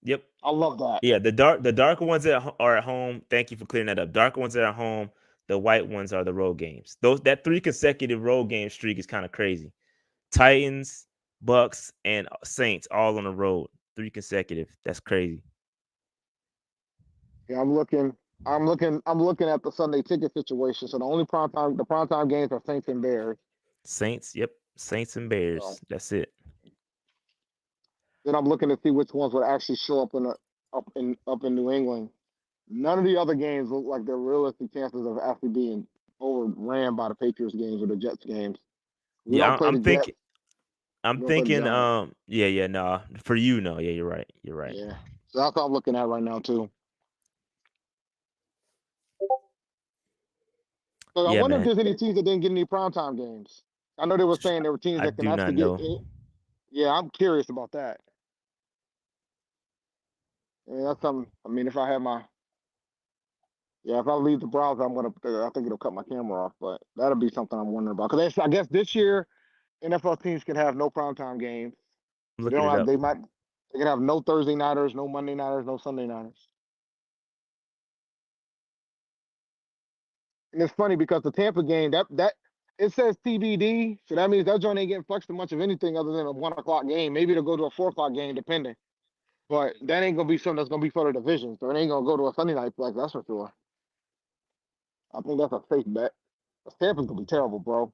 Yep. I love that. Yeah, the darker ones that are at home. Thank you for clearing that up. Darker ones that are at home. The white ones are the road games. That 3 consecutive road game streak is kind of crazy. Titans, Bucks, and Saints all on the road. 3 consecutive. That's crazy. Yeah, I'm looking at the Sunday ticket situation. So the only primetime games are Saints and Bears. Saints, yep. Saints and Bears. So, that's it. Then I'm looking to see which ones would actually show up in New England. None of the other games look like they're realistic chances of actually being overran by the Patriots games or the Jets games. I'm thinking, no. For you, no. Yeah, you're right. Yeah. So that's what I'm looking at right now, too. So I wonder if there's any teams that didn't get any primetime games. I know they were saying there were teams that can actually get it. Yeah, I'm curious about that. Yeah, that's something. I mean, if I leave the browser, I think it'll cut my camera off, but that'll be something I'm wondering about. Because I guess this year, NFL teams can have no primetime games. They can have no Thursday nighters, no Monday nighters, no Sunday nighters. And it's funny because the Tampa game, that it says TBD, so that means that joint ain't getting flexed to much of anything other than a 1 o'clock game. Maybe it'll go to a 4 o'clock game, depending. But that ain't gonna be something that's gonna be for the division. So it ain't gonna go to a Sunday night flex, that's for sure. I think that's a safe bet. Tampa's gonna be terrible, bro.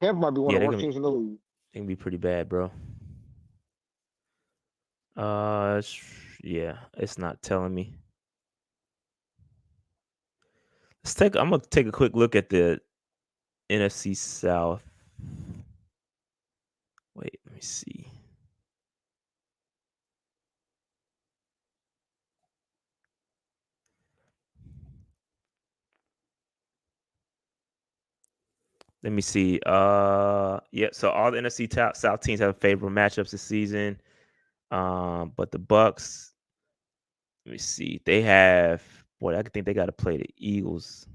Tampa might be one of the worst teams in the league. They can be pretty bad, bro. It's not telling me. I'm gonna take a quick look at the NFC South. Wait, let me see. Let me see. So all the NFC South teams have favorable matchups this season. But the Bucks, let me see. They have I think they got to play the Eagles.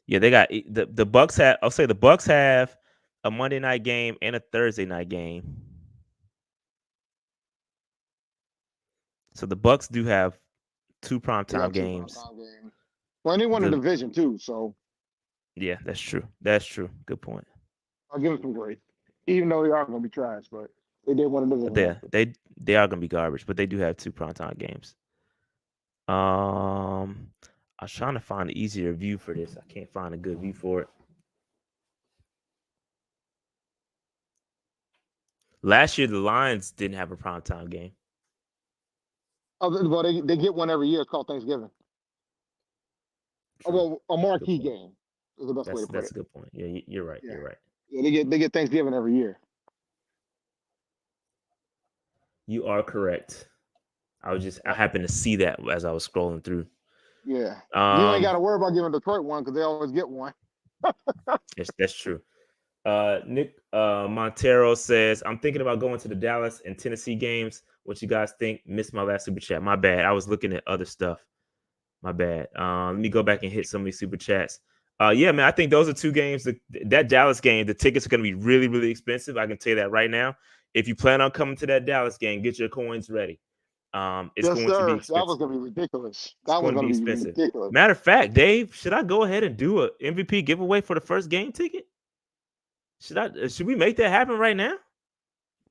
Yeah, they got the Bucks have. I'll say the Bucks have a Monday night game and a Thursday night game. So the Bucks do have 2 primetime games. Well, and they won the division too, so. Yeah, that's true. Good point. I'll give them some grace, even though they are going to be trash, but they did win the division. They are going to be garbage, but they do have 2 primetime games. I was trying to find an easier view for this. I can't find a good view for it. Last year, the Lions didn't have a primetime game. Well, they get one every year. It's called Thanksgiving. True. Well, a marquee Good point. game is the best way to put That's it. a good point. Yeah, you're right. Yeah. You're right. Yeah, they get Thanksgiving every year. You are correct. I happened to see that as I was scrolling through. Yeah. You ain't got to worry about giving Detroit one because they always get one. That's true. Nick Montero says, I'm thinking about going to the Dallas and Tennessee games. What you guys think? Missed my last super chat. My bad. I was looking at other stuff. My bad. Let me go back and hit some of these super chats. Yeah, man, I think those are two games. That Dallas game, the tickets are going to be really, really expensive. I can tell you that right now. If you plan on coming to that Dallas game, get your coins ready. It's going to be expensive. That was going to be ridiculous. That was going to be expensive. ridiculous. Matter of fact, Dave, should I go ahead and do a MVP giveaway for the first game ticket? Should we make that happen right now?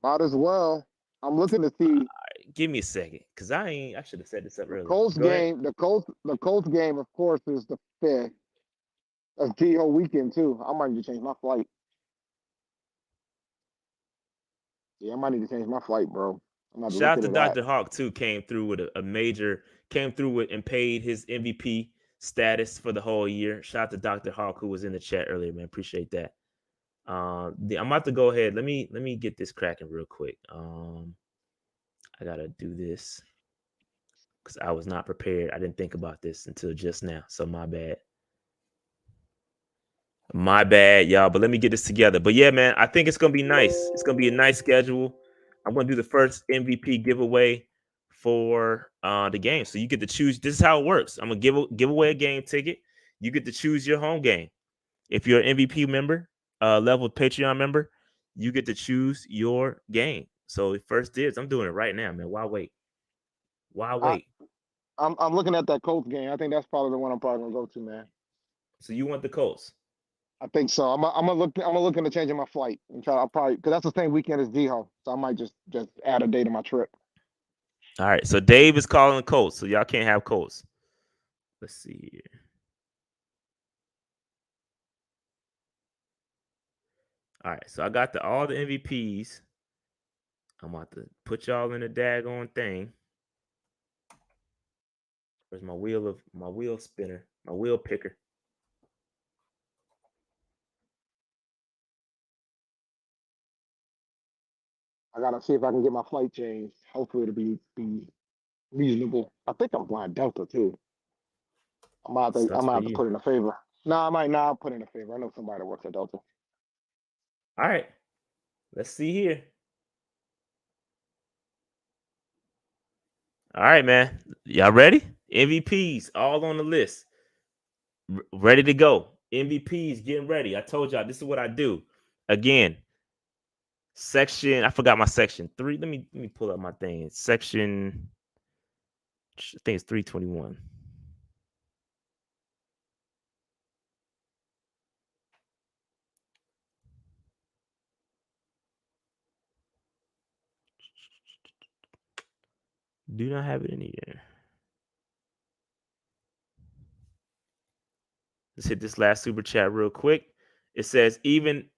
Might as well. I'm looking to see. Right, give me a second, because I should have set this up earlier. The Colts game, of course, is the 5th. That's G-Ho weekend too. I might need to change my flight. Yeah, I might need to change my flight, bro. Shout out to Dr. Hawk too. Came through with and paid his MVP status for the whole year. Shout out to Dr. Hawk, who was in the chat earlier, man. Appreciate that. I'm about to go ahead. Let me get this cracking real quick. I gotta do this because I was not prepared. I didn't think about this until just now. So my bad. My bad, y'all. But let me get this together. But yeah, man, I think it's gonna be nice. It's gonna be a nice schedule. I'm gonna do the first MVP giveaway for the game. So you get to choose. This is how it works. I'm gonna give away a game ticket. You get to choose your home game. If you're an MVP member, level Patreon member, you get to choose your game. So first dibs. I'm doing it right now, man. Why wait? I'm looking at that Colts game. I think that's probably the one I'm probably gonna go to, man. So you want the Colts? I think so. I'm gonna look into changing my flight and try. I'll probably because that's the same weekend as G-Ho, so I might just add a day to my trip. All right. So Dave is calling the Colts, so y'all can't have Colts. Let's see here. All right. So I got all the MVPs. I'm about to put y'all in a daggone thing. Where's my wheel spinner, my wheel picker? I gotta see if I can get my flight changed. Hopefully it'll be reasonable. I think I'm flying Delta too. I might have to put in a favor. No, I might not put in a favor. I know somebody that works at Delta. All right. Let's see here. All right, man. Y'all ready? MVPs all on the list. Ready to go. MVPs getting ready. I told y'all this is what I do. Again, section. I forgot my section 3. Let me pull up my thing. Section. I think it's 321. Do not have it in here. Let's hit this last super chat real quick. It says even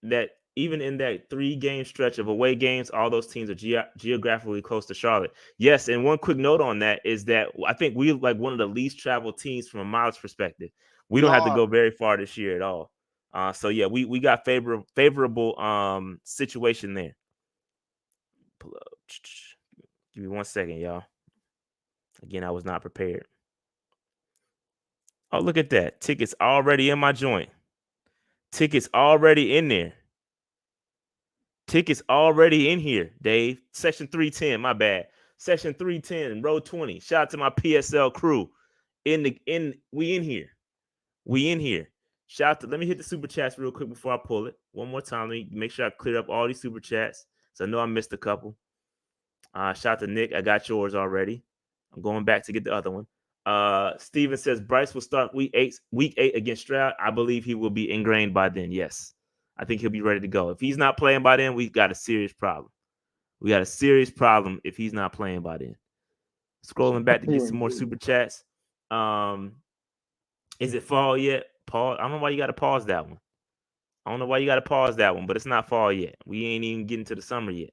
in that 3-game stretch of away games, all those teams are geographically close to Charlotte. Yes, and one quick note on that is that I think we're like one of the least traveled teams from a miles perspective. We don't have to go very far this year at all. So yeah, we got favorable situation there. Pull up. Give me 1 second, y'all. Again, I was not prepared. Oh, look at that. Tickets already in my joint. Tickets already in there. Tickets already in here, Dave. Section 310, my bad. Section 310, row 20. Shout out to my PSL crew. We in here. We in here. Shout out to, let me hit the super chats real quick before I pull it. One more time. Let me make sure I clear up all these super chats. So I know I missed a couple. Shout out to Nick. I got yours already. I'm going back to get the other one. Steven says Bryce will start week 8 against Stroud. I believe he will be ingrained by then. Yes. I think he'll be ready to go. If he's not playing by then, we've got a serious problem. We got a serious problem if he's not playing by then. Scrolling back to get some more super chats. Is it fall yet? Pause. I don't know why you got to pause that one. But it's not fall yet. We ain't even getting to the summer yet.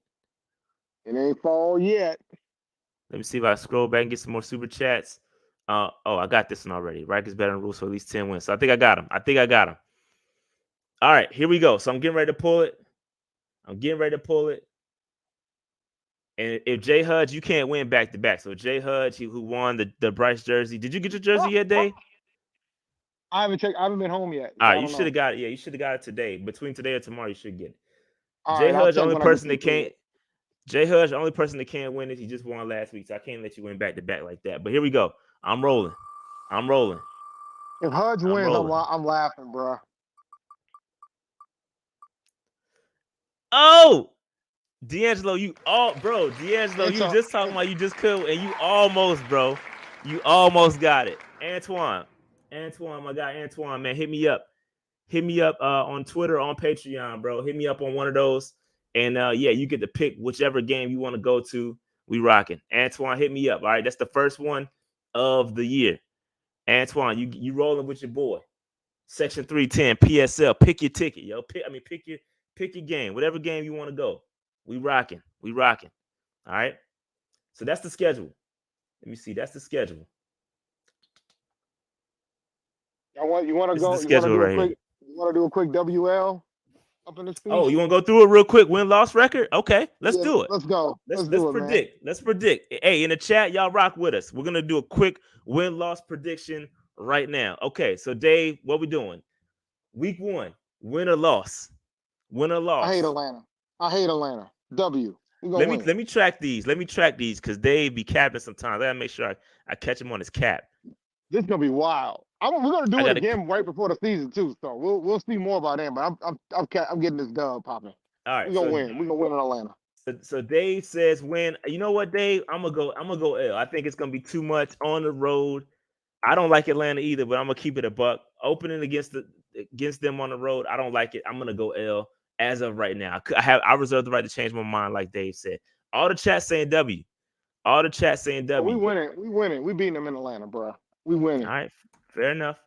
It ain't fall yet. Let me see if I scroll back and get some more super chats. I got this one already. Rikers better than rules for at least 10 wins. So I think I got him. All right, here we go. So I'm getting ready to pull it. And if Jay Hudge, you can't win back to back. So Jay Hudge, who won the Bryce jersey. Did you get your jersey yet, Dave? I haven't checked. I haven't been home yet. All right, you should have got it. Yeah, you should have got it today. Between today or tomorrow, you should get it. Jay Hudge, the only person that can't. Jay Hudge, the only person that can't win it. He just won last week, so I can't let you win back to back like that. But here we go. I'm rolling. If Hudge wins, I'm laughing, bro. Oh, D'Angelo, you just talking about you just could, and you almost, bro. You almost got it. Antoine, my guy Antoine, man, hit me up. On Twitter, on Patreon, bro. Hit me up on one of those. And you get to pick whichever game you want to go to. We rocking. Antoine, hit me up. All right. That's the first one of the year. Antoine, you rolling with your boy. Section 310, PSL. Pick your ticket, yo. Pick your game. Whatever game you want to go. We rocking. All right. So that's the schedule. Let me see. That's the schedule. You want to go? You want to do a quick WL up in this piece? Oh, you want to go through it real quick? Win-loss record? Okay, let's do it. Let's go. Let's predict. Man. Let's predict. Hey, in the chat, y'all rock with us. We're gonna do a quick win-loss prediction right now. Okay, so Dave, what we doing? Week 1, win or loss? I hate Atlanta. W. Let me track these because Dave be capping sometimes. I gotta make sure I catch him on his cap. This is gonna be wild. We're gonna do it again right before the season too. So we'll see more about that. But I'm getting this dub popping. All right, we're gonna win. We're gonna win in Atlanta. So Dave says win. You know what, Dave? I'm gonna go L. I think it's gonna be too much on the road. I don't like Atlanta either, but I'm gonna keep it a buck. Opening against them on the road, I don't like it. I'm gonna go L as of right now. I reserve the right to change my mind, like Dave said. All the chat saying W. We winning. We beating them in Atlanta, bro. We winning. All right, fair enough.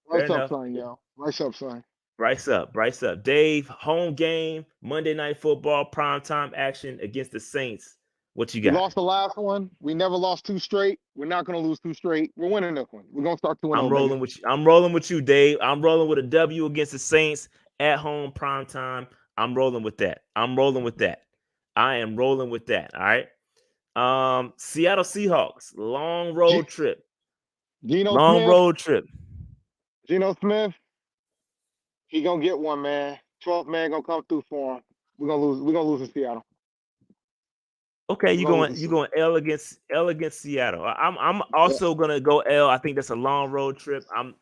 Rice up, son, yo. Rice up, son. Bryce up. Dave, home game, Monday Night Football, primetime action against the Saints. What you got? We lost the last one. We never lost 2 straight. We're not going to lose 2 straight. We're winning this one. We're going to start 2-0. I'm rolling with you, Dave. I'm rolling with a W against the Saints at home, primetime. I'm rolling with that. I am rolling with that. All right. Seattle Seahawks, long road trip. Road trip. Geno Smith, he gonna get one, man. 12th man gonna come through for him. We're gonna lose in Seattle. Okay, you going L against Seattle. I'm also gonna go L. I think that's a long road trip. I'm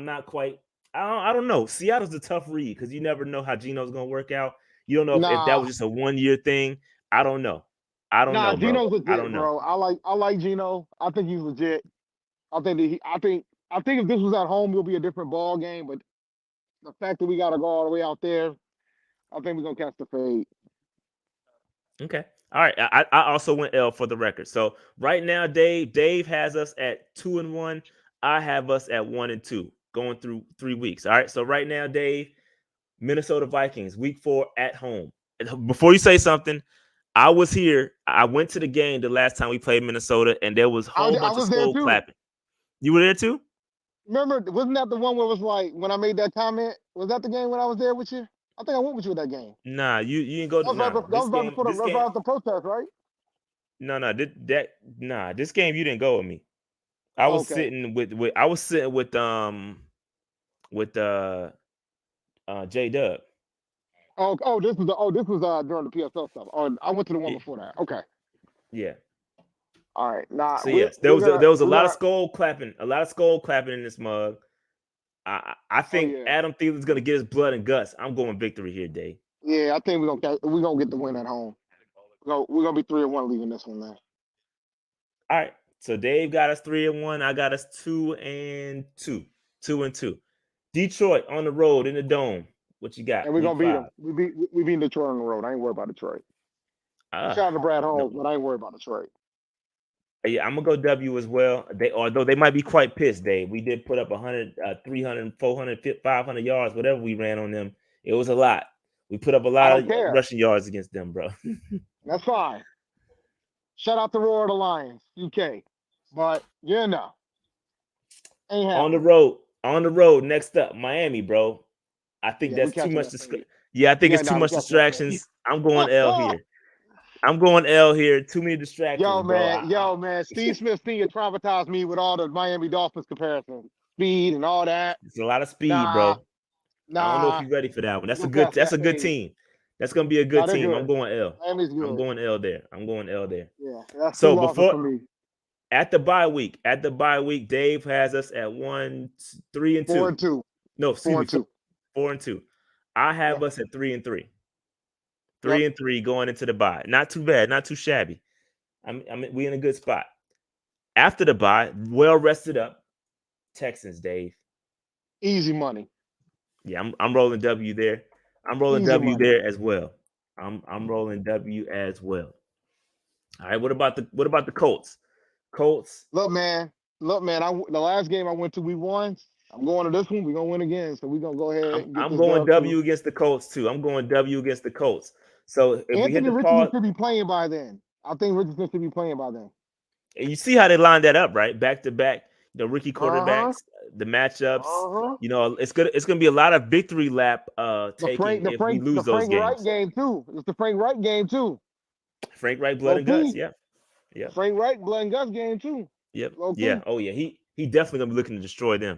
not quite. I don't know. Seattle's a tough read because you never know how Geno's gonna work out. You don't know if that was just a 1-year thing. I don't know. Bro. Geno's legit, bro. I like Geno. I think he's legit. I think if this was at home, it'll be a different ball game. But the fact that we got to go all the way out there, I think we're gonna catch the fade. Okay. All right. I also went L for the record. So right now, Dave has us at 2-1. I have us at 1-2 going through 3 weeks. All right. So right now, Dave, Minnesota Vikings, week 4 at home. Before you say something, I was here. I went to the game the last time we played Minnesota, and there was a whole bunch of skull clapping. You were there too? Remember, wasn't that the one where it was like when I made that comment? Was that the game when I was there with you? I think I went with you at that game. Nah, you didn't go. That was right before the protest, right? No. This game you didn't go with me. I was sitting with J-Dub. This was during the PSL stuff. Oh, I went to the one before that. Okay. Yeah. All right. Nah. So yes, there was a lot of skull clapping. A lot of skull clapping in this mug. I think Adam Thielen's gonna get his blood and guts. I'm going victory here, Dave. Yeah, I think we're gonna get the win at home. We're gonna be 3-1 leaving this one there. All right. So Dave got us 3-1. I got us 2-2. 2-2. Detroit on the road in the dome. What you got? And we're gonna beat them. We beat Detroit on the road. I ain't worried about Detroit. Shout out to Brad Holmes, but I ain't worried about Detroit. Yeah, I'm gonna go W as well. Although they might be quite pissed, Dave. We did put up 100, 300, 400, 500 yards, whatever we ran on them. It was a lot. We put up a lot of rushing yards against them, bro. That's fine. Shout out to Roar of the Lions, UK. But ain't happening. On the road. Next up, Miami, bro. I think that's too much. I think it's too much distractions. I'm going L here. Too many distractions, Yo, man. Steve Smith Sr. traumatized me with all the Miami Dolphins comparisons, speed and all that. It's a lot of speed, bro. I don't know if you're ready for that one. That's a good team. That's gonna be a good team. I'm going L. I'm going L there. Yeah, that's so before for me. At the bye week, Dave has us at 1, 3, and 2. 4 and 2. No, excuse me, 2. 4 and 2. I have us at 3 and 3. 3 and 3 going into the bye. Not too bad, not too shabby. We in a good spot. After the bye, well rested up. Texans, Dave. Easy money. Yeah, I'm rolling W there. I'm rolling Easy W money. there as well. I'm rolling W as well. All right, what about the Colts? Look, man. The last game I went to, we won. I'm going to this one. We're gonna win again. So we're gonna go ahead. I'm going W against the Colts too. I'm going W against the Colts. So if we hit the Richardson should be playing by then. I think Richardson should be playing by then. And you see how they lined that up, right? Back to back, the rookie quarterbacks, the matchups. You know, it's gonna be a lot of victory lap taking if we lose those games. Wright game too. It's the Frank Wright game too. Frank Wright blood and guts, yeah. Frank Wright blood and guts game too. Yep. Yeah. Oh yeah. He definitely gonna be looking to destroy them.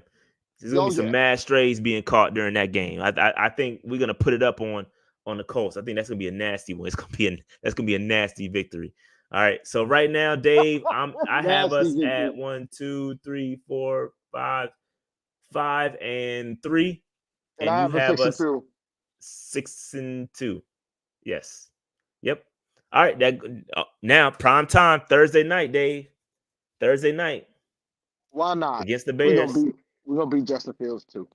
There's gonna be some mad strays being caught during that game. I think we're gonna put it up on the Colts. I think that's gonna be a nasty one. That's gonna be a nasty victory. All right. So right now, Dave, I have us at 1, 2, 3, 4, 5, 5 and 3, and you have us 6 and 2. Yes. Yep. All right. Now prime time Thursday night, Dave. Thursday night. Why not? Against the Bears. We're gonna beat Justin Fields too.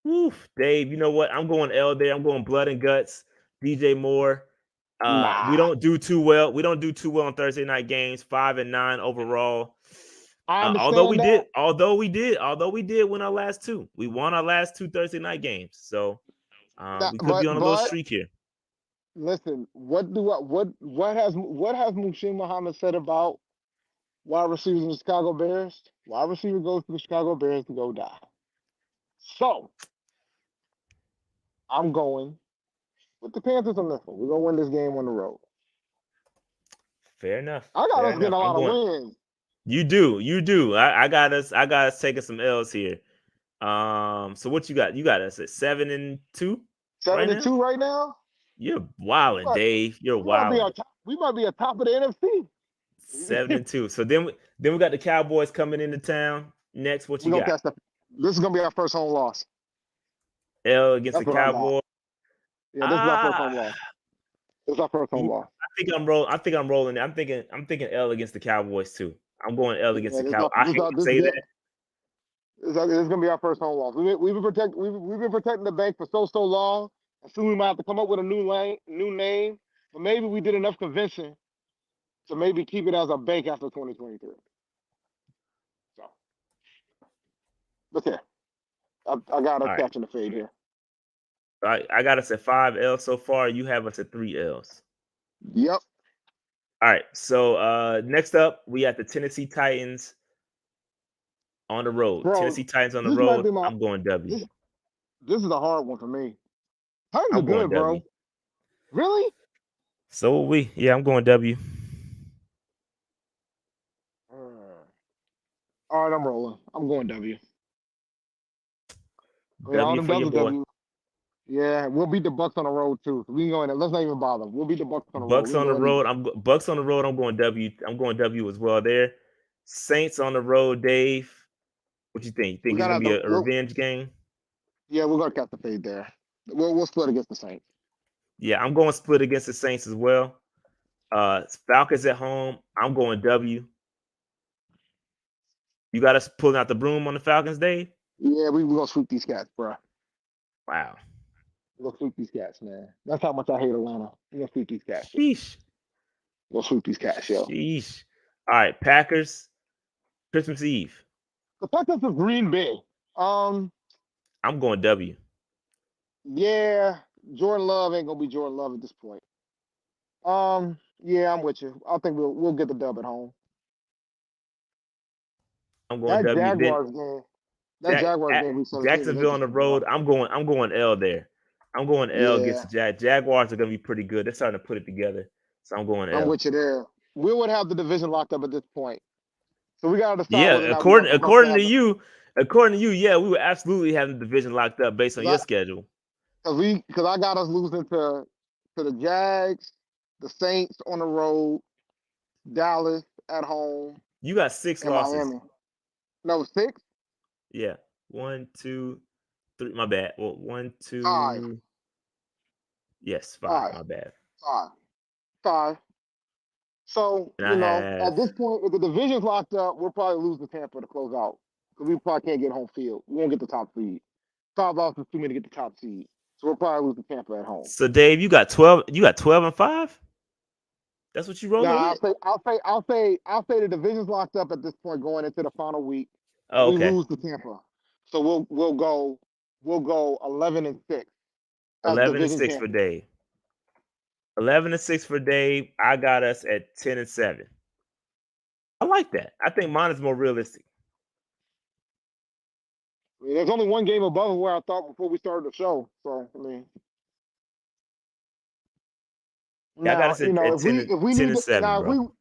Oof, Dave, you know what? I'm going L there. I'm going blood and guts. DJ Moore. We don't do too well. We don't do too well on Thursday night games. 5 and 9 overall. Although we did win our last two. We won our last 2 Thursday night games. So we could be on a little streak here. Listen, what has Muhsin Muhammad said about wide receivers in the Chicago Bears? Wide receiver goes to the Chicago Bears to go die. So I'm going with the Panthers on this one. We're gonna win this game on the road. Fair enough. I got us getting a lot of wins. You do. I got us taking some L's here. So what you got? You got us at 7 and 2? 7 and 2 right now? You're wilding, Dave. You're wilding. We might be on top of the NFC. 7 and 2. So then we got the Cowboys coming into town next. What you got? This is gonna be our first home loss. L against the Cowboys. Yeah, this is our first home loss. This is our first home loss. I think I'm rolling. I'm thinking L against the Cowboys too. I'm going L against the Cowboys. I hate to say that. This is gonna be our first home loss. We've been protecting the bank for so long. And soon we might have to come up with a new name. But maybe we did enough convincing to maybe keep it as a bank after 2023. So, look here. I got us catching the fade here. All right, I got us at 5 L's so far. You have us at 3 L's. Yep. All right. So next up, we got the Tennessee Titans on the road. Tennessee Titans on the road. I'm going W. This is a hard one for me. Titans are good, bro. W. Really? So are we. Yeah, I'm going W. All right, I'm rolling. I'm going W. W for your boy. Yeah, we'll beat the Bucks on the road too. We can go in there. Let's not even bother. We'll beat the Bucks on the road. Bucks on the road. Bucks on the road. I'm going W. I'm going W as well there. Saints on the road, Dave. What you think? You think it's gonna be a revenge game? Yeah, we're gonna catch the fade there. We'll split against the Saints. Yeah, I'm going split against the Saints as well. Falcons at home. I'm going W. You got us pulling out the broom on the Falcons, Dave? Yeah, we're gonna sweep these cats, bro. Wow. We're gonna sweep these cats, man. That's how much I hate Atlanta. We're gonna sweep these cats. Sheesh. We'll sweep these cats, yo. Sheesh. All right, Packers. Christmas Eve. The Packers are Green Bay. I'm going W. Yeah, Jordan Love ain't gonna be Jordan Love at this point. Yeah, I'm with you. I think we'll get the dub at home. I'm going That W. Then Jaguars game. That Jaguars game week 17 is Jacksonville on the interesting, bro. road. I'm going L there. I'm going L against the Jaguars are gonna be pretty good. They're starting to put it together. So I'm going I'm L. with you there. We would have the division locked up at this point. So we gotta decide Yeah, whether or not we want the Bucs to have according to you, yeah, we would absolutely have the division locked up based on your schedule. Because I got us losing to the Jags, the Saints on the road, Dallas at home. You got 6 and losses. Miami. No, 6? Yeah. 1, 2, 3. My bad. Well, 1, 2. 5. Yes, 5. My bad. 5. So, at this point, if the division's locked up, we'll probably lose to Tampa to close out. Because we probably can't get home field. We won't get the top seed. 5 losses too many to get the top seed. So we'll probably lose to Tampa at home. So Dave, you got 12 and 5? That's what you wrote? Nah, I'll say the division's locked up at this point going into the final week. Oh, okay. We lose to Tampa. So we'll go 11-6. 11-6 for Dave. 11-6 for Dave. I got us at 10-7. I like that. I think mine is more realistic. I mean, there's only one game above where I thought before we started the show. So I mean, I got us at 10-7, bro.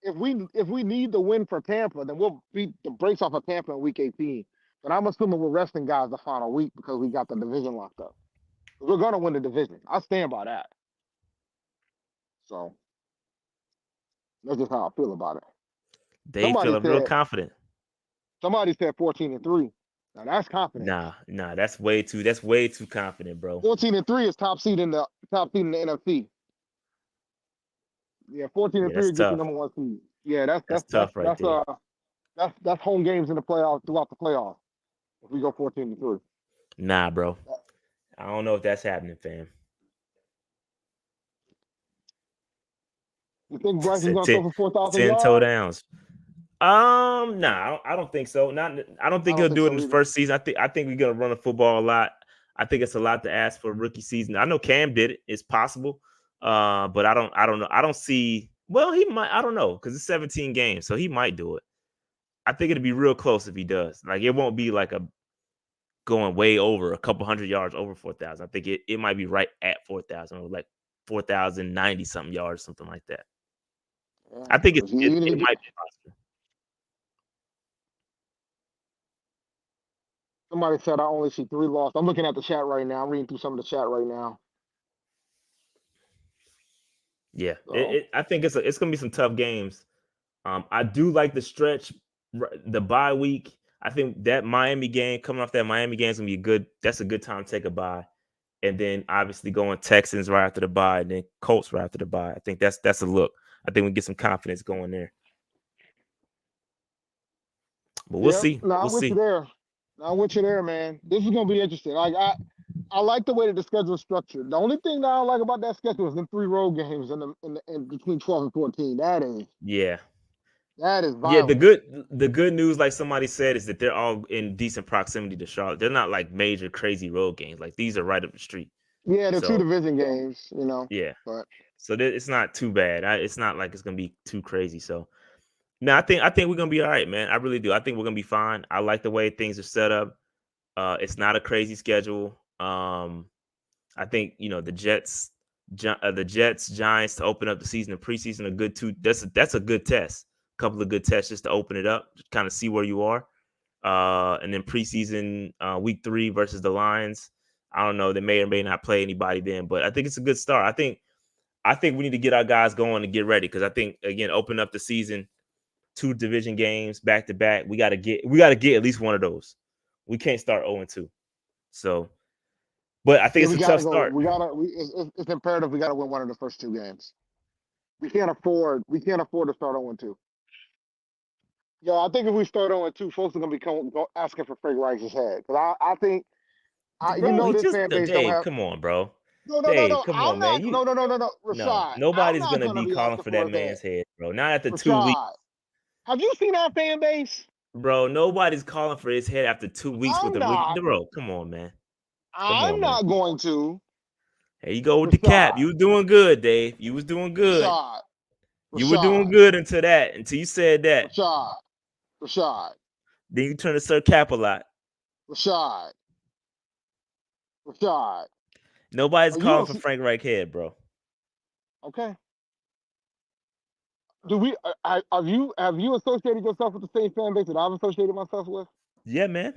If we need the win for Tampa, then we'll beat the brakes off of Tampa in week 18. But I'm assuming we're resting guys the final week because we got the division locked up. We're gonna win the division. I stand by that. So that's just how I feel about it. Dave feeling real confident. Somebody said 14-3. Now that's confident. Nah, that's way too confident, bro. 14-3 is top seed in the NFC. Yeah, 14-3 is the number 1 seed. Yeah, that's tough right there. That's home games in the playoffs throughout the playoffs. If we go 14-3. Nah, bro. I don't know if that's happening, fam. You think Bryce is gonna throw for 4,000 yards? 10 toe downs. Nah, I don't think so. I don't think he'll do it in his first season. I think we're gonna run the football a lot. I think it's a lot to ask for a rookie season. I know Cam did it. It's possible. But I don't know. I don't see. Well, he might. I don't know because it's 17 games, so he might do it. I think it'll be real close if he does. Like it won't be like a going way over a couple hundred yards over 4,000. I think it might be right at 4,000 or like 4,090 something yards, something like that. Yeah, I think it might be possible. Somebody said I only see 3 losses. I'm looking at the chat right now. I'm reading through some of the chat right now. Yeah, I think it's going to be some tough games. I do like the stretch, the bye week. I think that Miami game, coming off that Miami game, is going to be good. That's a good time to take a bye. And then obviously going Texans right after the bye, and then Colts right after the bye. I think that's a look. I think we get some confidence going there. But we'll see. No, I'm with you there. I'm with you there, man. This is going to be interesting. Like I like the way that the schedule is structured. The only thing that I don't like about that schedule is them 3 road games in between 12 and 14. That is violent. Yeah, the good news, like somebody said, is that they're all in decent proximity to Charlotte. They're not like major crazy road games. Like these are right up the street. Yeah, they're 2 division games, Yeah. But so it's not too bad. It's not like it's gonna be too crazy. So no, I think we're gonna be all right, man. I really do. I think we're gonna be fine. I like the way things are set up. It's not a crazy schedule. I think the Jets, Giants to open up the season and preseason are good too. That's a good test. A couple of good tests just to open it up, kind of see where you are. And then preseason week 3 versus the Lions. I don't know. They may or may not play anybody then, but I think it's a good start. I think we need to get our guys going and get ready because I think again, open up the season, 2 division games back to back. We got to get at least one of those. We can't start 0-2. So, but I think it's a tough start. It's imperative. We got to win one of the first 2 games. We can't afford to start 0-2. Yeah, I think if we start 0-2, folks are gonna be asking for Frank Reich's head. Because I think this fan base don't have. Come on, bro. No. Come on, man. No. Rashad, nobody's gonna be calling for that man's head, bro. Not after Rashad, 2 weeks. Have you seen our fan base? Bro, nobody's calling for his head after 2 weeks with the rookie. Bro, come on, man. I'm not going to. There you go with the cap. You was doing good, Dave. You was doing good. Rashad. You were doing good until you said that. Rashad. Then you turned to Sir Cap a lot. Rashad. Nobody's calling for Frank Reich head, bro. Okay. Have you associated yourself with the same fan base that I've associated myself with? Yeah, man.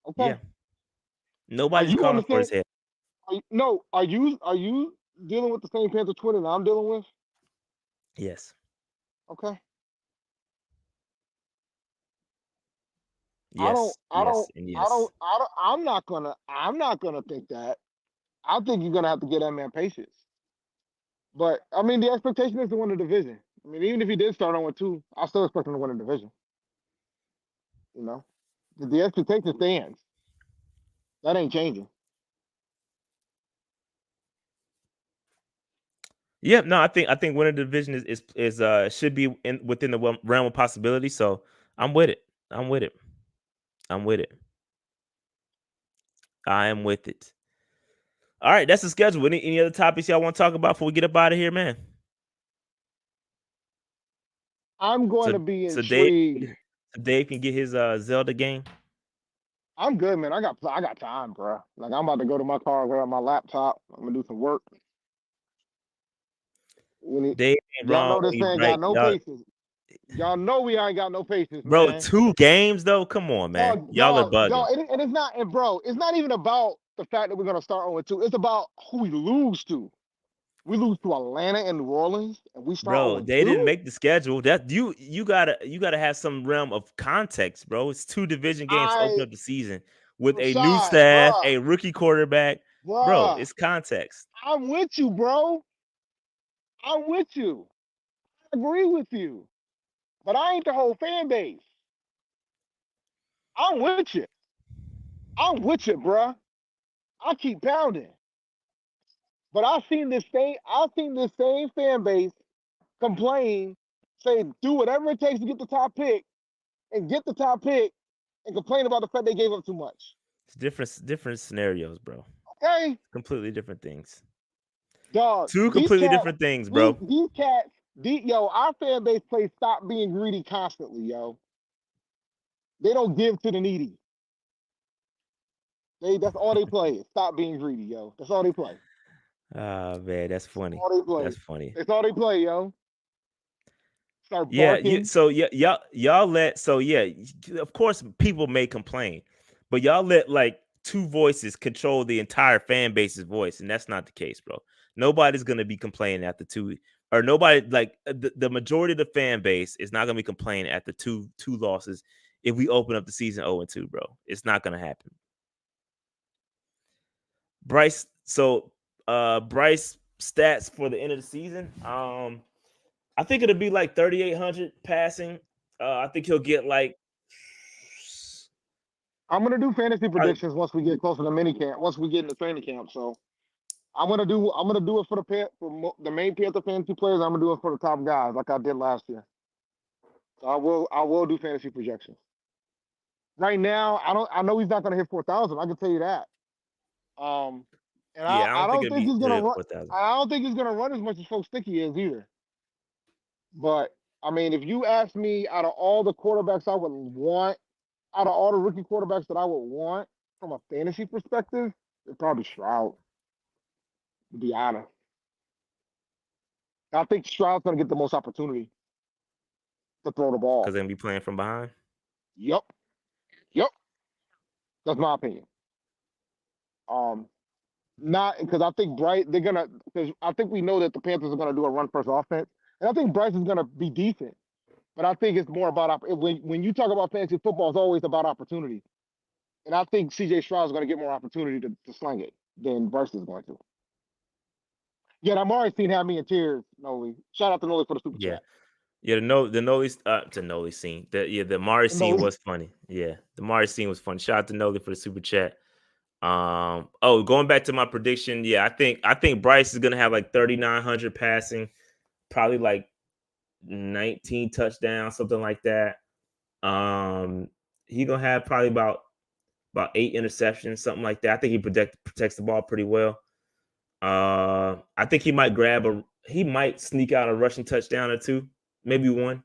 Okay. Yeah. Nobody's calling for his head. Are you dealing with the same Panther Twitter that I'm dealing with? Yes. Okay. Yes. I'm not gonna think that. I think you're gonna have to get that man patience. But I mean, the expectation is to win the division. I mean, even if he did start on 1-2, I still expect him to win the division. You know, the expectation stands. That ain't changing. Yeah, no, I think winning the division is should be within the realm of possibility. So I'm with it. I am with it. All right, that's the schedule. Any other topics y'all want to talk about before we get up out of here, man? I'm going to be intrigued. Dave can get his Zelda game. I'm good, man. I got time, bro. Like, I'm about to go to my car, grab my laptop. I'm gonna do some work. Dave ain't wrong. Y'all know this man got no patience. Y'all know we ain't got no patience, bro. Man. 2 games though. Come on, man. Y'all are bugging. And it's not, and bro, it's not even about the fact that we're gonna start 0-2. It's about who we lose to. We lose to Atlanta and New Orleans, and we start. Bro, they didn't make the schedule. That you gotta have some realm of context, bro. It's 2 division games to open up the season with a new staff, a rookie quarterback. Bro, it's context. I'm with you, bro. I'm with you. I agree with you. But I ain't the whole fan base. I'm with you. Bro. I keep pounding. But I've seen this same fan base complain, say do whatever it takes to get the top pick, and complain about the fact they gave up too much. It's different scenarios, bro. Okay. Completely different things. Dog. 2 completely different things, bro. These cats, our fan base plays stop being greedy constantly, yo. They don't give to the needy. That's all they play. Stop being greedy, yo. That's all they play. Ah, man, that's funny. That's funny. That's all they play, yo. Start barking. Y'all let. So yeah, of course people may complain, but y'all let like 2 voices control the entire fan base's voice, and that's not the case, bro. Nobody's gonna be complaining after 2, or nobody like the majority of the fan base is not gonna be complaining after two losses if we open up the season 0-2, bro. It's not gonna happen. Bryce, Bryce stats for the end of the season. I think it'll be like 3,800 passing. I think he'll get like. I'm gonna do fantasy predictions once we get closer to minicamp. Once we get into training camp, so I'm gonna do it for the main Panther fantasy players. I'm gonna do it for the top guys, like I did last year. So I will do fantasy projections. Right now, I know he's not gonna hit 4,000. I can tell you that. And I don't think he's gonna run. I don't think he's gonna run as much as folks think he is either. But I mean, if you ask me, out of all the quarterbacks I would want, out of all the rookie quarterbacks that I would want from a fantasy perspective, it's probably Stroud. To be honest, I think Stroud's gonna get the most opportunity to throw the ball because they're gonna be playing from behind. Yep. That's my opinion. Not because I think because I think we know that the Panthers are gonna do a run first offense, and I think Bryce is gonna be decent. But I think it's more about when you talk about fantasy football, it's always about opportunity, and I think C.J. Stroud is gonna get more opportunity to sling it than Bryce is going to. Yeah, I'm already seeing have me in tears, Noli. Shout out to Noli for the super chat. Yeah, the Noli scene. The Mari scene was funny. Yeah, the Mari scene was funny. Shout out to Noli for the super chat. Going back to my prediction, yeah, I think Bryce is gonna have like 3,900 passing, probably like 19 touchdowns, something like that. He gonna have probably about about 8 interceptions, something like that. I think he protects the ball pretty well. I think he might sneak out a rushing touchdown or two, maybe one.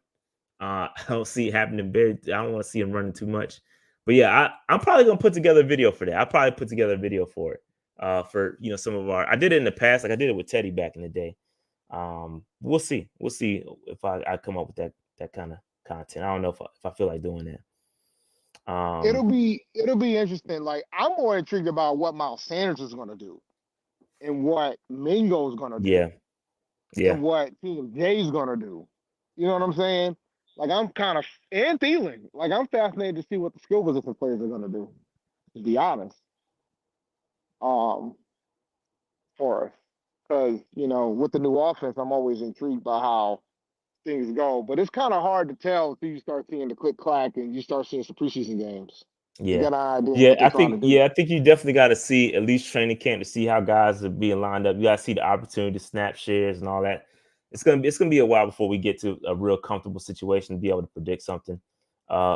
I don't see it happening. I don't want to see him running too much. But yeah, I'm probably gonna put together a video for that. I'll probably put together a video for it. For some of I did it in the past, like I did it with Teddy back in the day. We'll see if I come up with that kind of content. I don't know if I feel like doing that. It'll be interesting. Like, I'm more intrigued about what Miles Sanders is gonna do and what Mingo's gonna do. Yeah. And what Team Jay's gonna do. You know what I'm saying? Like, I'm kind of, and Thielen. Like, I'm fascinated to see what the skill position players are gonna do, to be honest. For us. Because, with the new offense, I'm always intrigued by how things go. But it's kind of hard to tell until you start seeing the click-clack and you start seeing some preseason games. Yeah. You got an idea Yeah, what they're trying to do. I think you definitely got to see at least training camp to see how guys are being lined up. You got to see the opportunity to snap shares and all that. It's gonna be a while before we get to a real comfortable situation to be able to predict something.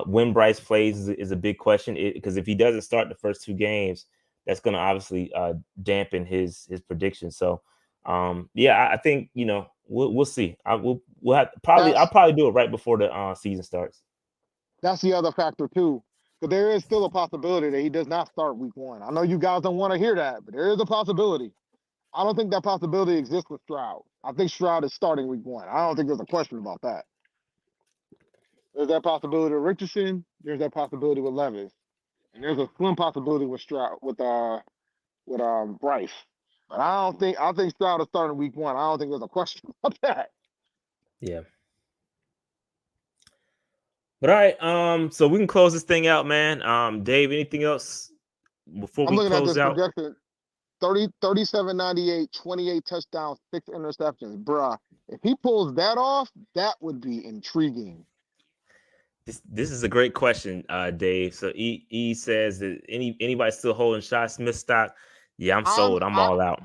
When Bryce plays is a big question, because if he doesn't start the first 2 games, that's going to obviously dampen his prediction. So, I think we'll see. I'll probably do it right before the season starts. That's the other factor too, because there is still a possibility that he does not start week 1. I know you guys don't want to hear that, but there is a possibility. I don't think that possibility exists with Stroud. I think Stroud is starting week 1. I don't think there's a question about that. There's that possibility with Richardson. There's that possibility with Levis. And there's a slim possibility with Stroud, with Bryce. But I think Stroud is starting week 1. I don't think there's a question about that. Yeah. But all right, so we can close this thing out, man. Dave, anything else before we close out? I'm looking at this projection. 37-98, 28 touchdowns, 6 interceptions. Bruh, if he pulls that off, that would be intriguing. This is a great question, Dave. So E says that anybody still holding Shi Smith stock? Yeah, I'm sold. I'm all out.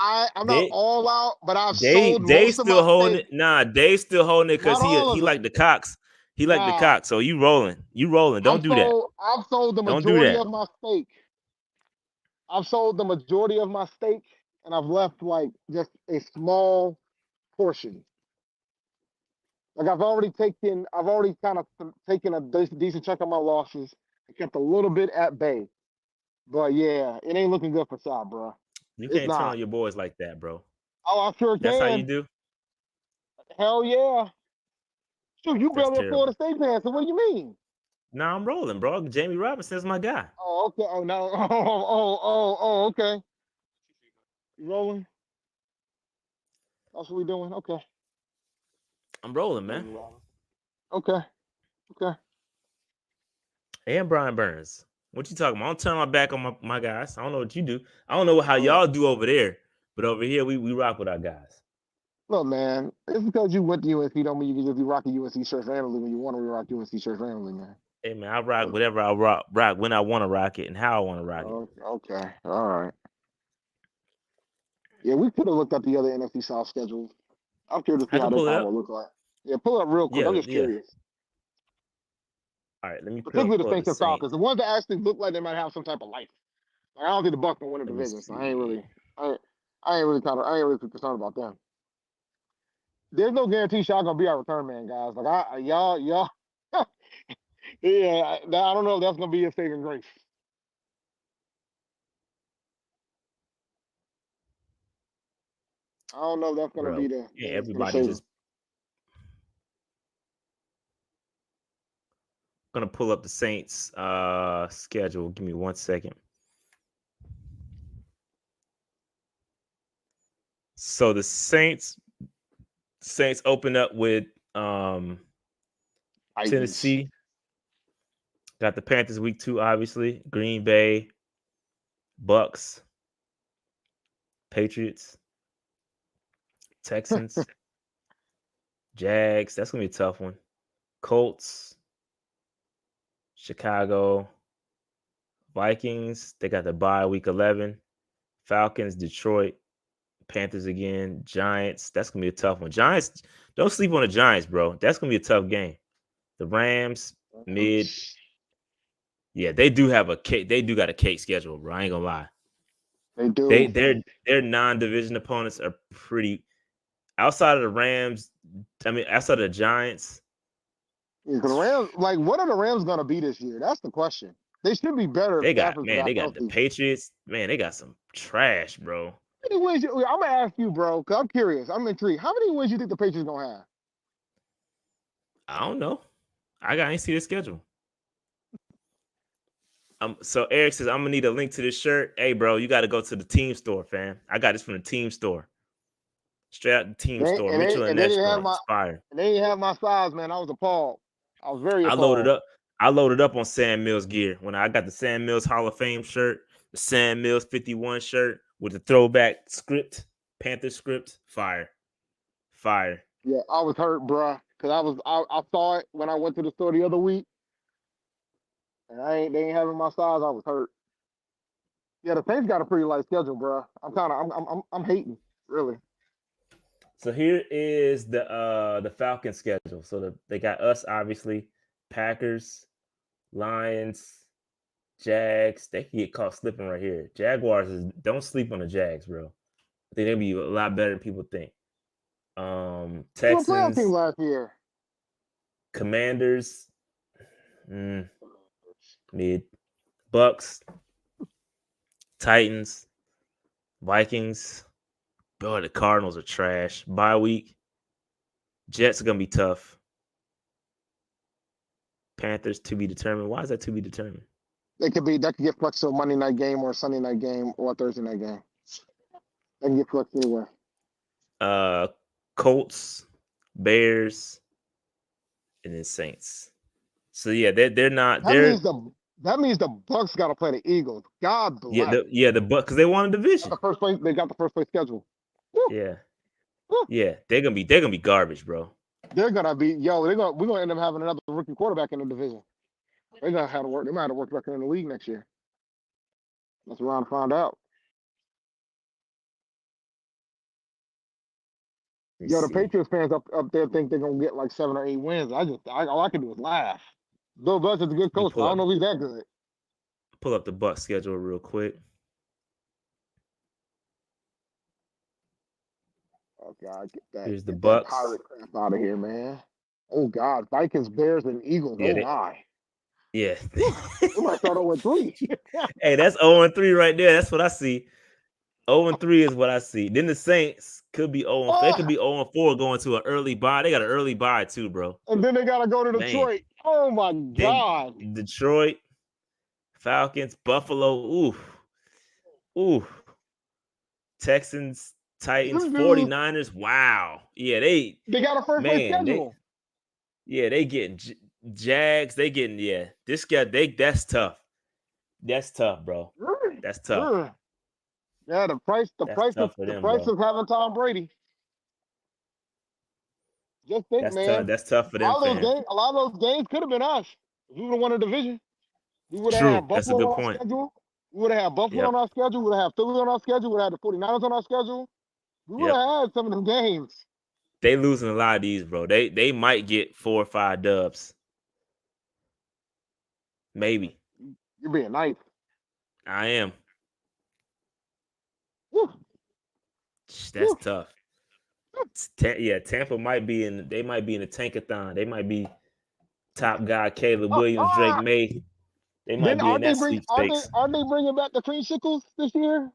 I'm not all out, but I've Dave sold most of still my holding stake. it. Nah, Dave's still holding it because he like the Cox. He like the Cox. So you rolling. Don't do that. I've sold the majority of my stake. I've sold the majority of my stake, and I've left like just a small portion. Like I've already kind of taken a decent chunk of my losses. I kept a little bit at bay. But yeah, it ain't looking good for Shi, bro. You can't turn on your boys like that, bro. Oh, I sure can. That's how you do? Hell yeah. Shoot, you barely a Florida State fan, so what do you mean? Nah, I'm rolling, bro. Jamie Robinson's my guy. Oh, okay. Oh, no. Okay. You rolling? That's what we doing? Okay. I'm rolling, man. Okay. And Brian Burns. What you talking about? I don't turn my back on my guys. I don't know what you do. I don't know how y'all do over there, but over here we rock with our guys. Look, man, it's because you went to UNC don't mean you can just be rocking UNC shirts randomly when you want to rock UNC shirts randomly, man. Hey, man, I rock whatever I rock when I want to rock it and how I want to rock it. Okay. All right. Yeah, we could have looked up the other NFC South schedules. I'm curious to see how this will look like. Yeah, pull it up real quick. I'm just curious. All right, let me particularly the Saints and Falcons. The ones that actually look like they might have some type of life. Like, I don't think the Bucs can win the division, so I ain't really concerned about them. There's no guarantee Shaq gonna be our return man, guys. Like y'all, yeah. I don't know if that's gonna be a saving grace. I don't know if that's gonna be the everybody just gonna pull up the Saints schedule. Give me 1 second. So the Saints open up with Tennessee. Got the Panthers week 2, obviously. Green Bay, Bucks, Patriots, Texans, Jags. That's gonna be a tough one. Colts, Chicago, Vikings. They got the bye week 11. Falcons, Detroit, Panthers again, Giants. That's gonna be a tough one. Giants, don't sleep on the Giants, bro. That's gonna be a tough game. The Rams, mid. Yeah, they do have a cake. They do got a cake schedule, bro. I ain't gonna lie. They do. Their non-division opponents are pretty. Outside of the Rams, outside of the Giants. Yeah, the Rams, like, what are the Rams gonna be this year? That's the question. They should be better. They got the Patriots. Man, they got some trash, bro. How many wins? I'm gonna ask you, bro, because I'm curious. I'm intrigued. How many wins you think the Patriots gonna have? I don't know. I ain't see the schedule. So Eric says, I'm gonna need a link to this shirt. Hey, bro, you got to go to the team store, fam. I got this from the team store. Straight out the team store. Mitchell and Ness, fire. And they didn't have my size, man. I was appalled. I was very appalled. I loaded up on Sam Mills gear when I got the Sam Mills Hall of Fame shirt, the Sam Mills 51 shirt with the throwback script, Panther script. Fire. Yeah, I was hurt, bruh, because I saw it when I went to the store the other week, and they ain't having my size. I was hurt. Yeah, the Saints got a pretty light schedule, bruh. I'm hating, really. So here is the Falcons schedule. So they got us, obviously, Packers, Lions, Jags. They can get caught slipping right here. Jaguars don't sleep on the Jags, bro. I think they'll be a lot better than people think. Texans, team last year. Commanders, mid. Bucks, Titans, Vikings. Bro, the Cardinals are trash. Bye week. Jets are gonna be tough. Panthers to be determined. Why is that to be determined? That could get flexed to a Monday night game or a Sunday night game or a Thursday night game. They can get flexed anywhere. Colts, Bears, and then Saints. So yeah, they're not. That means the Bucks got to play the Eagles. God bless. The Bucks, because they won a division. They got the first place schedule. Woo. Yeah. Woo. Yeah, they're gonna be garbage, bro. They're gonna be we're gonna end up having another rookie quarterback in the division. They might have to work back in the league next year. That's what I found out. The Patriots fans up there think they're gonna get like 7 or 8 wins. All I can do is laugh. Bill Belichick's a good coach, but I don't know if he's that good. Pull up the Bucks schedule real quick. Oh God, get that! Here's the Bucks. Pirate crap out of here, man. Oh God, Vikings, Bears, and Eagles. Yeah, my! Yeah, we might start 0-3. Hey, that's 0-3 right there. That's what I see. 0-3 is what I see. Then the Saints could be 0. They could be 0-4 going to an early bye. They got an early bye too, bro. And then they gotta go to Detroit. Man. Oh my God! Then Detroit, Falcons, Buffalo. Ooh. Texans, Titans, 49ers. Wow. Yeah, they got a first place schedule. They getting Jags. They getting this guy. That's tough. That's tough, bro. That's tough. Yeah, the price of having Tom Brady. Just think, man. That's tough for them. A lot of those games could have been us. If we would have won a division, we would have had Buffalo on our schedule. We would have had Buffalo on our schedule. We would have had Philly on our schedule. We would have had the 49ers on our schedule. We would have had some of them games. They losing a lot of these, bro. They might get 4 or 5 dubs. Maybe. You're being nice. I am. Woo. That's tough. Tampa might be in. They might be in the tankathon. They might be top guy Caleb Williams, Drake May. They might be in that sweepstakes. Aren't they bringing back the Creamsicles this year?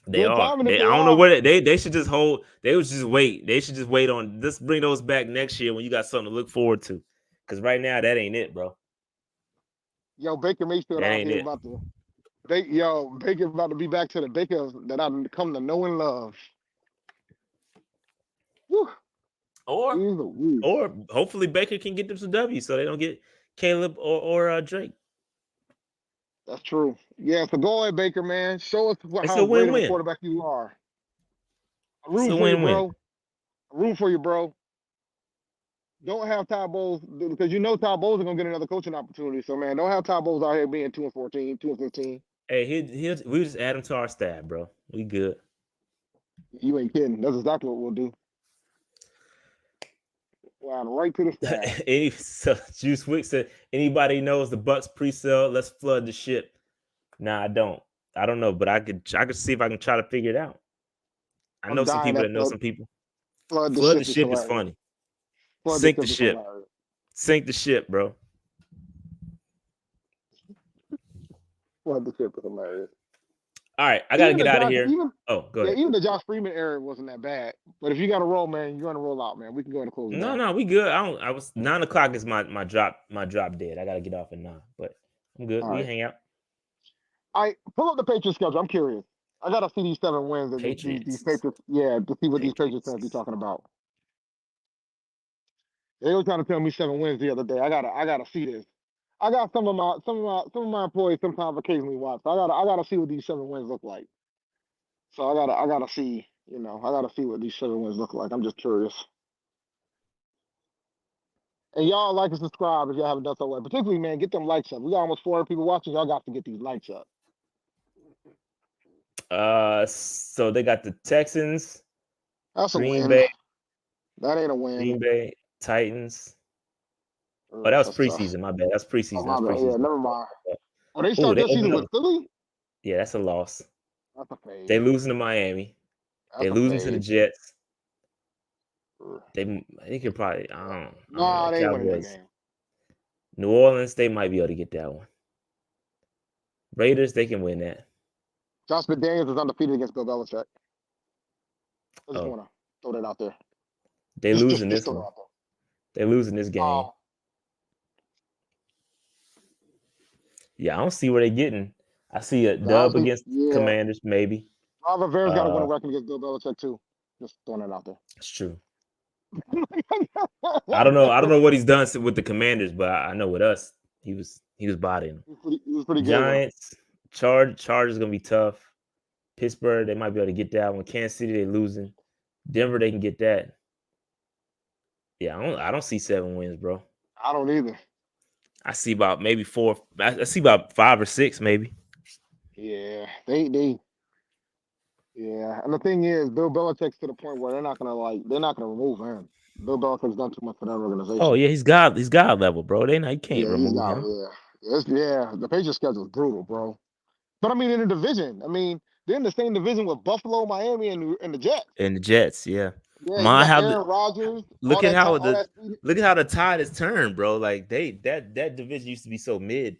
They are. I don't know what they should just hold. They would just wait. They should just wait on. Let's bring those back next year when you got something to look forward to. Because right now that ain't it, bro. Yo, Baker Mayfield out here about to. Baker about to be back to the Baker that I've come to know and love. Whew. Or hopefully Baker can get them some W's so they don't get Caleb or Drake. That's true. Yeah, so go ahead, Baker, man. Show us how great of a quarterback you are. I'm rooting for you, bro. I'm rooting for you, bro. Don't have Todd Bowles because you know Todd Bowles is gonna get another coaching opportunity. So man, don't have Todd Bowles out here being 2-14, 2-15. Hey, we just add him to our staff, bro. We good. You ain't kidding. That's exactly what we'll do. Flying right to the sky. So Juice Wick said, anybody knows the Bucks pre-sale? Let's flood the ship. Nah, I don't know, but I could see if I can try to figure it out. I know some people that know some people. Flood the ship is funny. Sink the ship. Sink the ship, bro. Flood the ship is hilarious. All right, I gotta get out of here. Go ahead. Even the Josh Freeman era wasn't that bad. But if you got to roll, man, you're gonna roll out, man. We can go ahead and close it down. No, we good. I was 9 o'clock is my drop dead. I gotta get off at 9, but I'm good. We can hang out. I pull up the Patriots schedule. I'm curious. I gotta see these 7 wins. And these Patriots, to see what these Patriots fans be talking about. They were trying to tell me 7 wins the other day. I gotta see this. I got some of my employees sometimes occasionally watch. So I gotta see what these 7 wins look like. So I gotta see, I gotta see what these 7 wins look like. I'm just curious. And y'all like and subscribe if y'all haven't done so well. Particularly, man, get them likes up. We got almost 400 people watching. Y'all got to get these likes up. So they got the Texans. That's a Green win. Bay. That ain't a win. Green Bay, Titans. Oh, that was preseason. My bad. That's preseason. Yeah, never mind. Oh, they start this season with Philly? Yeah, that's a loss. That's a fade. They losing to Miami. They losing to the Jets. They could probably. I don't know. They winning the game. New Orleans, they might be able to get that one. Raiders, they can win that. Josh McDaniels is undefeated against Bill Belichick. I just want to throw that out there. They losing this one. They losing this game. Yeah, I don't see where they're getting. I see a dub against Commanders, maybe. Ron Rivera's got to win a record against Bill Belichick too. Just throwing it out there. It's true. I don't know what he's done with the Commanders, but I know with us, he was bodying them. He was pretty good. Giants, Chargers gonna be tough. Pittsburgh, they might be able to get that one. Kansas City, they losing. Denver, they can get that. Yeah, I don't see 7 wins, bro. I don't either. I see about maybe 4. I see about 5 or 6, maybe. Yeah, they. Yeah, and the thing is, Bill Belichick's to the point where they're not gonna remove him. Bill Belichick's done too much for that organization. Oh yeah, he's God level, bro. You can't remove him. The Patriots schedule is brutal, bro. But I mean, in the division, they're in the same division with Buffalo, Miami, and the Jets. And the Jets, yeah. Aaron Rodgers. Look at how the tide has turned, bro. Like that division used to be so mid.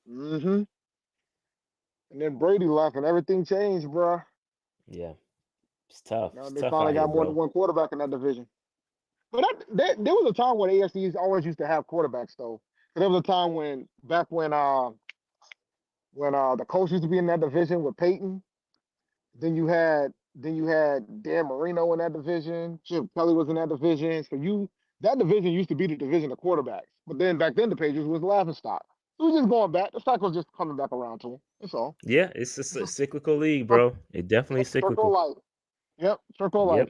Mm-hmm. And then Brady left, and everything changed, bro. Yeah, it's tough. They finally got more than one quarterback in that division. But there was a time when AFCs always used to have quarterbacks, though. There was a time when the Colts used to be in that division with Peyton. Then you had Dan Marino in that division. Chip Kelly was in that division. So that division used to be the division of quarterbacks. But then back then the Patriots was laughingstock. It was just going back. The cycle's just coming back around to him. That's all. Yeah, it's a cyclical league, bro. It definitely is cyclical. Circle life. Yep, circle life.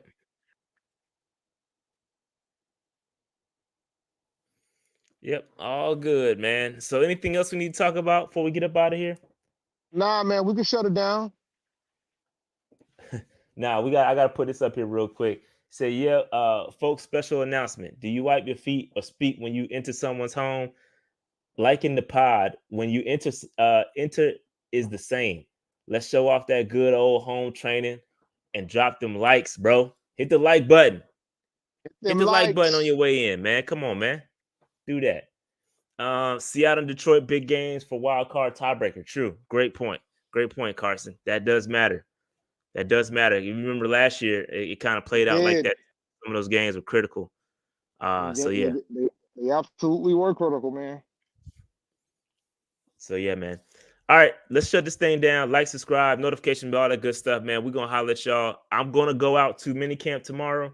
Yep, all good, man. So anything else we need to talk about before we get up out of here? Nah, man, we can shut it down. Nah, I gotta put this up here real quick. Say, folks, special announcement. Do you wipe your feet or speak when you enter someone's home? Like in the pod, when you enter is the same. Let's show off that good old home training and drop them likes, bro. Hit the like button. Hit the like button on your way in, man. Come on, man. Do that. Seattle and Detroit, big games for wild card tiebreaker. True. Great point, Carson. That does matter. You remember last year, it kind of played out like that. Some of those games were critical. So yeah. They absolutely were critical, man. So yeah, man. All right, let's shut this thing down. Like, subscribe, notification, all that good stuff, man. We're gonna holler at y'all. I'm gonna go out to minicamp tomorrow,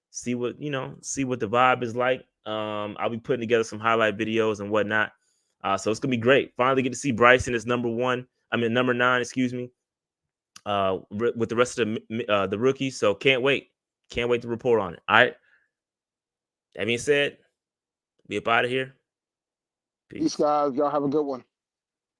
see what the vibe is like. I'll be putting together some highlight videos and whatnot. So it's gonna be great. Finally get to see Bryson as number 9, excuse me. With the rest of the rookies. So can't wait to report on it. All right. That being said, be up out of here. Peace, guys. Y'all have a good one.